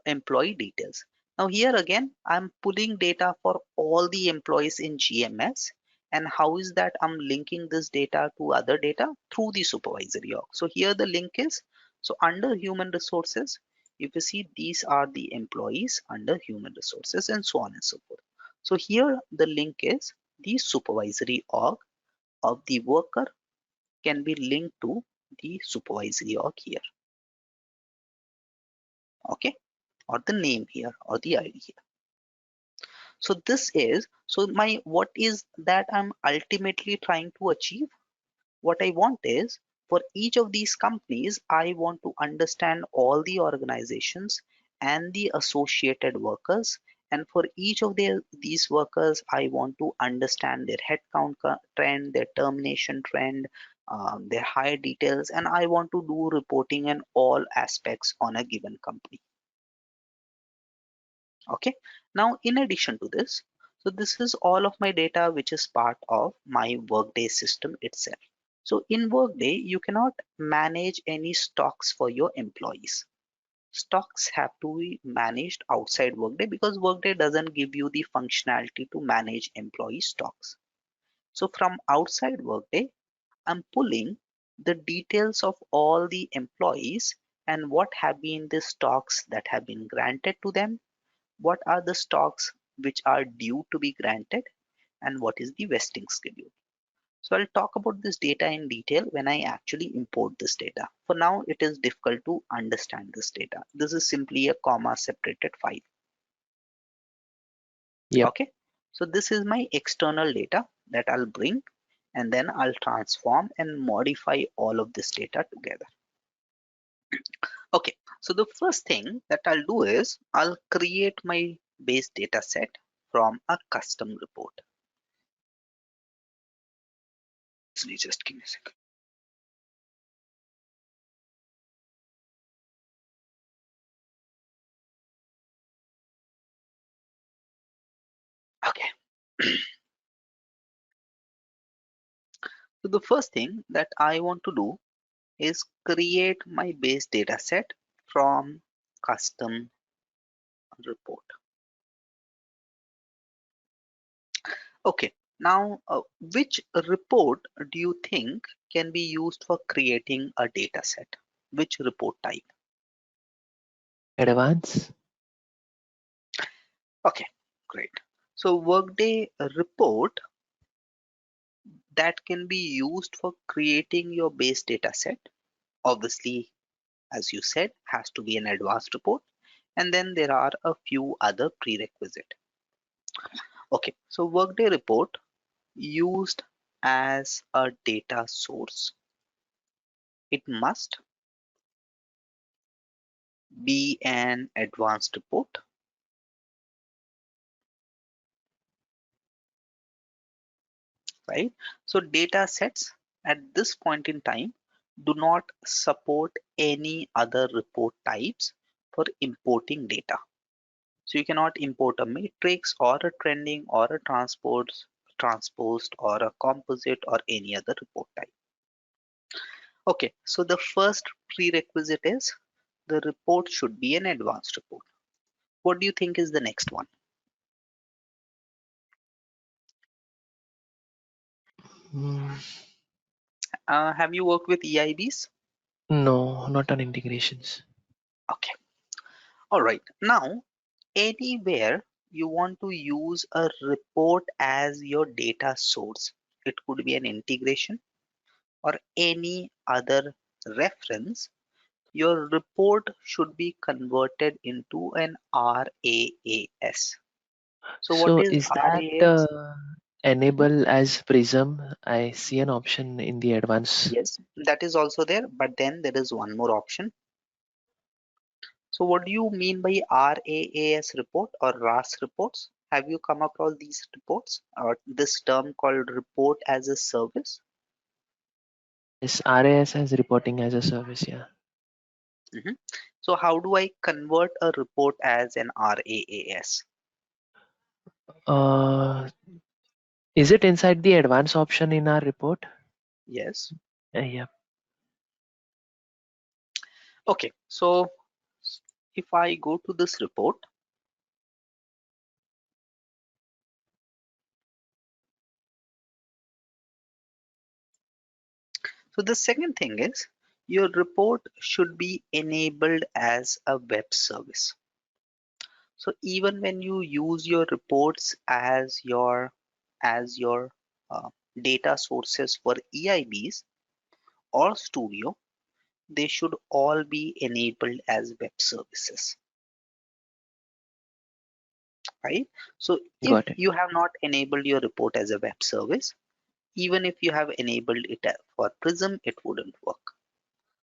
employee details. Now here again, I'm pulling data for all the employees in GMS. And how is that I'm linking this data to other data? Through the supervisory org. So here the link is, so under human resources, if you see these are the employees under human resources and so on and so forth. So here the link is the supervisory org of the worker can be linked to the supervisory org here. Okay, or the name here or the ID here. So this is, so my, what is that I'm ultimately trying to achieve? What I want is for each of these companies, I want to understand all the organizations and the associated workers. And for each of these workers, I want to understand their headcount trend, their termination trend, their hire details, and I want to do reporting in all aspects on a given company. Okay, now in addition to this, so this is all of my data which is part of my Workday system itself. So in Workday, you cannot manage any stocks for your employees. Stocks have to be managed outside Workday because Workday doesn't give you the functionality to manage employee stocks. So from outside Workday, I'm pulling the details of all the employees and what have been the stocks that have been granted to them, what are the stocks which are due to be granted, and what is the vesting schedule. So I'll talk about this data in detail when I actually import this data. For now, it is difficult to understand this data. This is simply a comma separated file. Yep. Okay. So this is my external data that I'll bring, and then I'll transform and modify all of this data together. Okay. So the first thing that I'll do is I'll create my base data set from a custom report. Just give me a second. Okay. So the first thing that I want to do is create my base data set from custom report. Okay, now which report do you think can be used for creating a data set? Which report type? Advance. Okay, great. So Workday report that can be used for creating your base data set, obviously, as you said, has to be an advanced report. And then there are a few other prerequisite. Okay, so Workday report used as a data source. It must be an advanced report, right? So data sets at this point in time do not support any other report types for importing data. So you cannot import a matrix or a trending or a transposed or a composite or any other report type. Okay, so the first prerequisite is the report should be an advanced report. What do you think is the next one? Mm, Have you worked with EIBs? no, not on integrations. Okay. All right. Now, anywhere you want to use a report as your data source, it could be an integration or any other reference, your report should be converted into an RAAS. So what So is is that RAAS? enable as Prism? I see an option in the advance. Yes, that is also there, but then there is one more option. So what do you mean by RAAS report or RAS reports? Have you come across these reports or this term called report as a service? Yes, RAS as reporting as a service. Yeah. Mhm. So how do I convert a report as an RAAS? Uh, is it inside the advanced option in our report? Yes. Yeah. Okay. So if I go to this report, so the second thing is your report should be enabled as a web service. So even when you use your reports as your uh, data sources for EIBs or Studio, they should all be enabled as web services, right? So if Got it. you have not enabled your report as a web service, even if you have enabled it for Prism, it wouldn't work.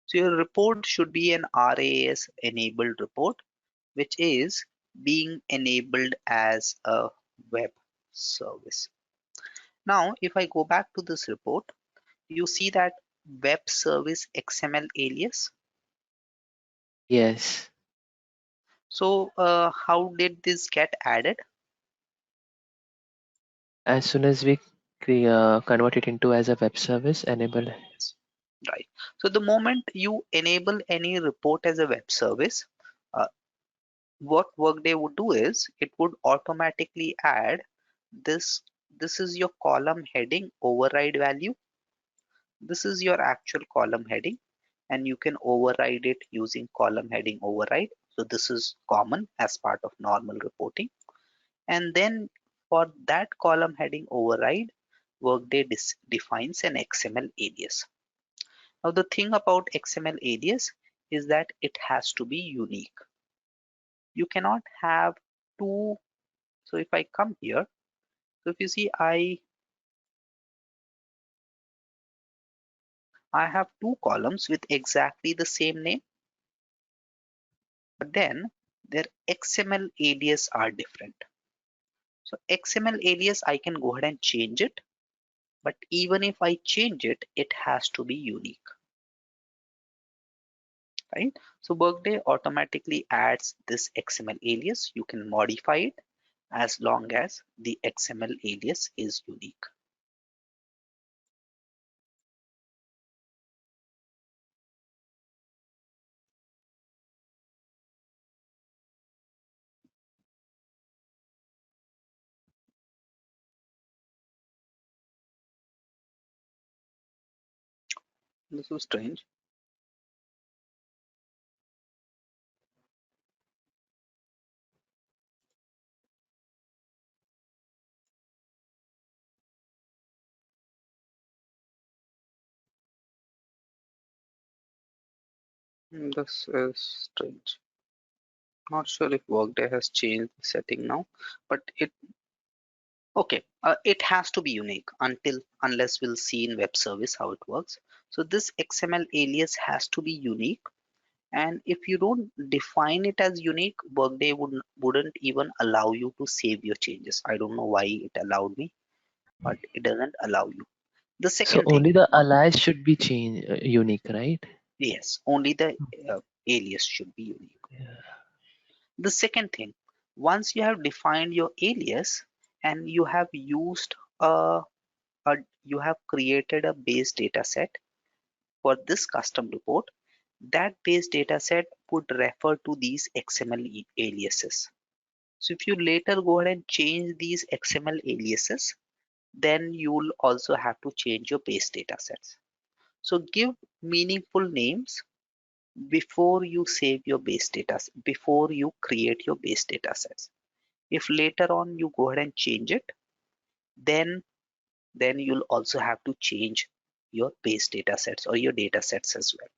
So your report should be an RAS enabled report, which is being enabled as a web service. Now, if I go back to this report, you see that web service XML alias. Yes. So how did this get added? As soon as we convert it into as a web service, enable. Yes, right. So the moment you enable any report as a web service, uh, what Workday would do is it would automatically add this. This is your column heading override value. This is your actual column heading, and you can override it using column heading override. So this is common as part of normal reporting. And then for that column heading override, Workday defines an XML alias. Now the thing about XML alias is that it has to be unique. You cannot have two. So if I come here, so if you see, I have two columns with exactly the same name, but then their XML alias are different. So XML alias, I can go ahead and change it, but even if I change it, it has to be unique, right? So Workday automatically adds this XML alias. You can modify it as long as the XML alias is unique. This is strange. This is strange. Not sure if Workday has changed the setting now, but okay. It has to be unique unless we'll see in web service how it works. So this XML alias has to be unique, and if you don't define it as unique, Workday wouldn't even allow you to save your changes. I don't know why it allowed me, but it doesn't allow you. The So second thing, only the alias should be changed unique, right? yes, only the alias should be unique. Yeah. The second thing, once you have defined your alias and you have used a you have created a base data set for this custom report, that base data set would refer to these XML aliases. So if you later go ahead and change these XML aliases, then you'll also have to change your base data sets. So give meaningful names before you save your base data, before you create your base data sets. If later on you go ahead and change it, then you'll also have to change your base data sets or your data sets as well.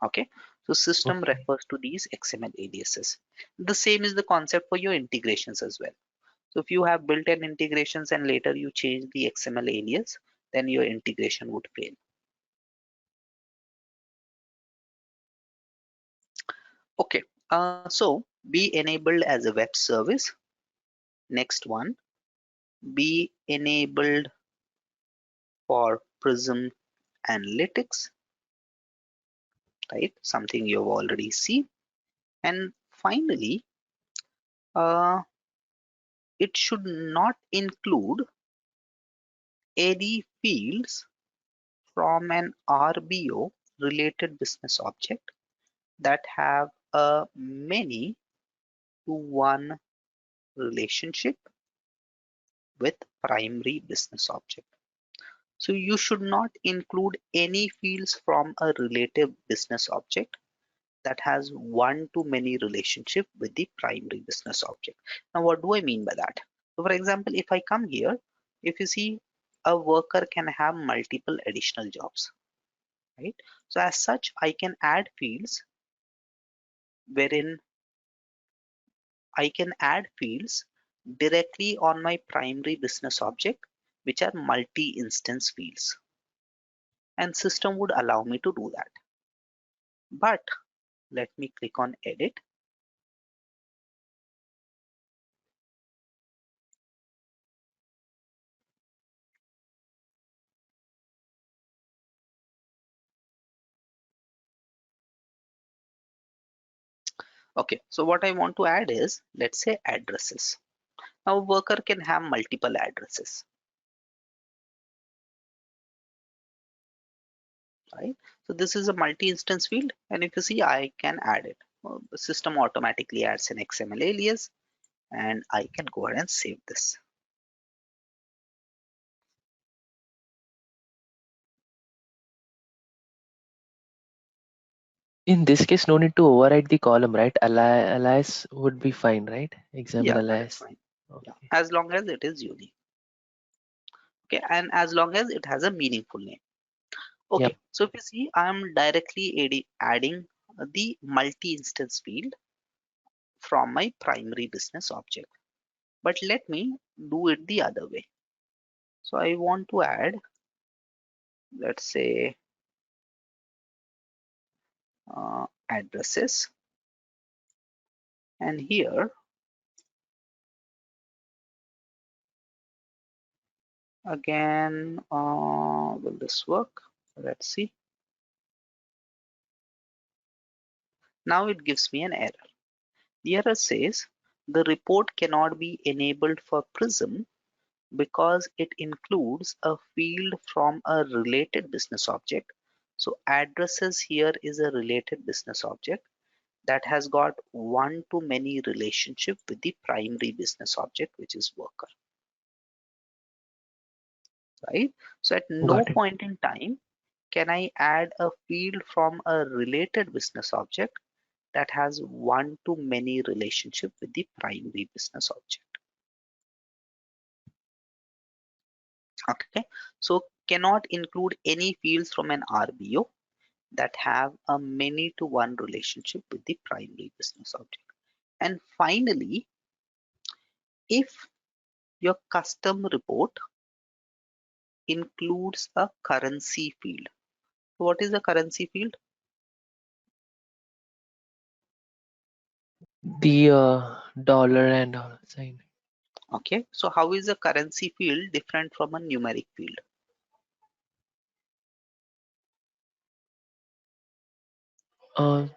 Okay, so system Okay. refers to these XML aliases. The same is the concept for your integrations as well. So if you have built-in integrations and later you change the XML alias, then your integration would fail. Okay, so be enabled as a web service. Next one, be enabled for Prism Analytics, right? Something you've already seen. And finally, uh, it should not include any fields from an RBO related business object that have a many to one relationship with primary business object. So you should not include any fields from a relative business object that has one to many relationship with the primary business object. Now, what do I mean by that? So for example, if I come here, if you see, a worker can have multiple additional jobs, right? So as such, I can add fields wherein I can add fields directly on my primary business object, which are multi-instance fields, and system would allow me to do that. But let me click on edit. Okay, so what I want to add is, let's say, addresses. Now a worker can have multiple addresses, right? So this is a multi-instance field, and if you see, I can add it. Well, the system automatically adds an XML alias, and I can go ahead and save this. In this case, no need to override the column, right? Alias would be fine, right? Example Yeah, that is alias. fine. Yeah, Okay. as long as it is unique. Okay, and as long as it has a meaningful name. Yep. Okay, so if you see, I'm directly adding the multi-instance field from my primary business object. But let me do it the other way. So I want to add, let's say, addresses, and here again, will this work? Let's see. Now it gives me an error. The error says the report cannot be enabled for Prism because it includes a field from a related business object. So addresses here is a related business object that has got one to many relationship with the primary business object, which is worker, right? So at no Got it. point in time can I add a field from a related business object that has one to many relationship with the primary business object. Okay, so cannot include any fields from an RBO that have a many to one relationship with the primary business object. And finally, if your custom report includes a currency field. So what is a currency field? The dollar and sign. Okay, so how is a currency field different from a numeric field? Uh,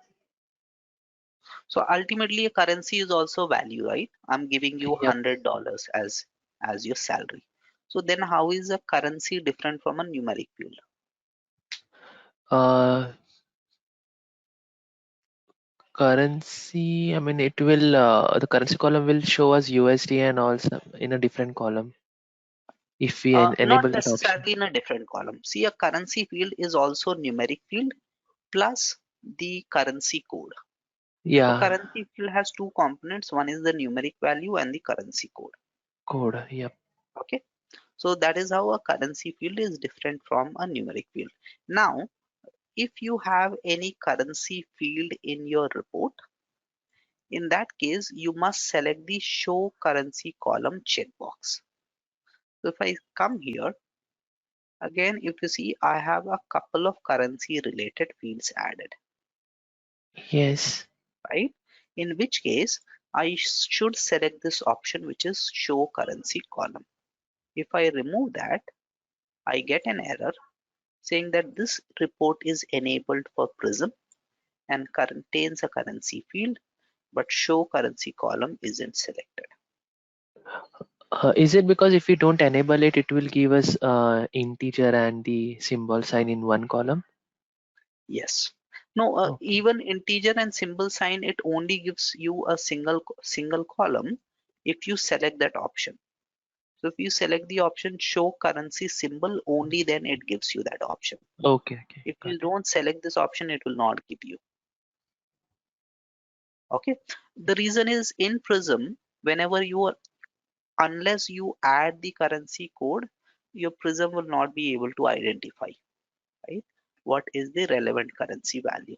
So ultimately a currency is also value, right? I'm giving you yep. $100 as your salary. So then how is a currency different from a numeric field? Uh, Currency, I mean, it will, the currency column will show us USD and also in a different column if we Not enable that option. necessarily in a different column. See, a currency field is also numeric field plus the currency code. So Yeah, currency field has two components. One is the numeric value and the currency code. code. Yep. Okay. So that is how a currency field is different from a numeric field. Now, if you have any currency field in your report, in that case, you must select the show currency column checkbox. So if I come here, again, if you see, I have a couple of currency related fields added, Yes. right? In which case, I should select this option, which is show currency column. If I remove that, I get an error saying that this report is enabled for Prism and contains a currency field, but show currency column isn't selected. Is it because if we don't enable it, it will give us integer and the symbol sign in one column? Yes. No, Okay. even integer and symbol sign, it only gives you a single column if you select that option. So if you select the option show currency symbol, only then it gives you that option. Okay. Okay. If Got you it. don't select this option, it will not give you. Okay. The reason is in Prism, whenever you are, unless you add the currency code, your Prism will not be able to identify, right? What is the relevant currency value?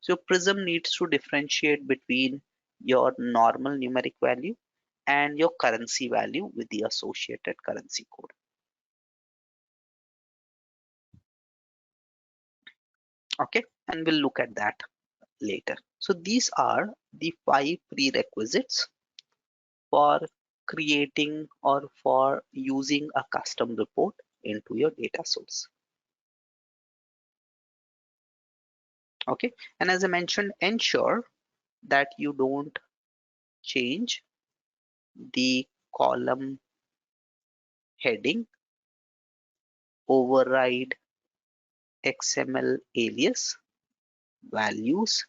So Prism needs to differentiate between your normal numeric value and your currency value with the associated currency code. Okay, and we'll look at that later. So these are the 5 prerequisites for creating or for using a custom report into your data source. Okay, and as I mentioned, ensure that you don't change the column heading, override XML alias values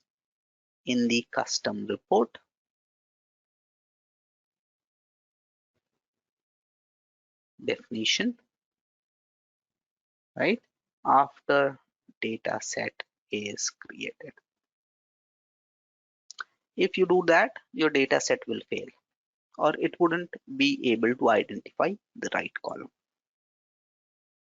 in the custom report, definition, right? After data set is created. If you do that, your data set will fail or it wouldn't be able to identify the right column.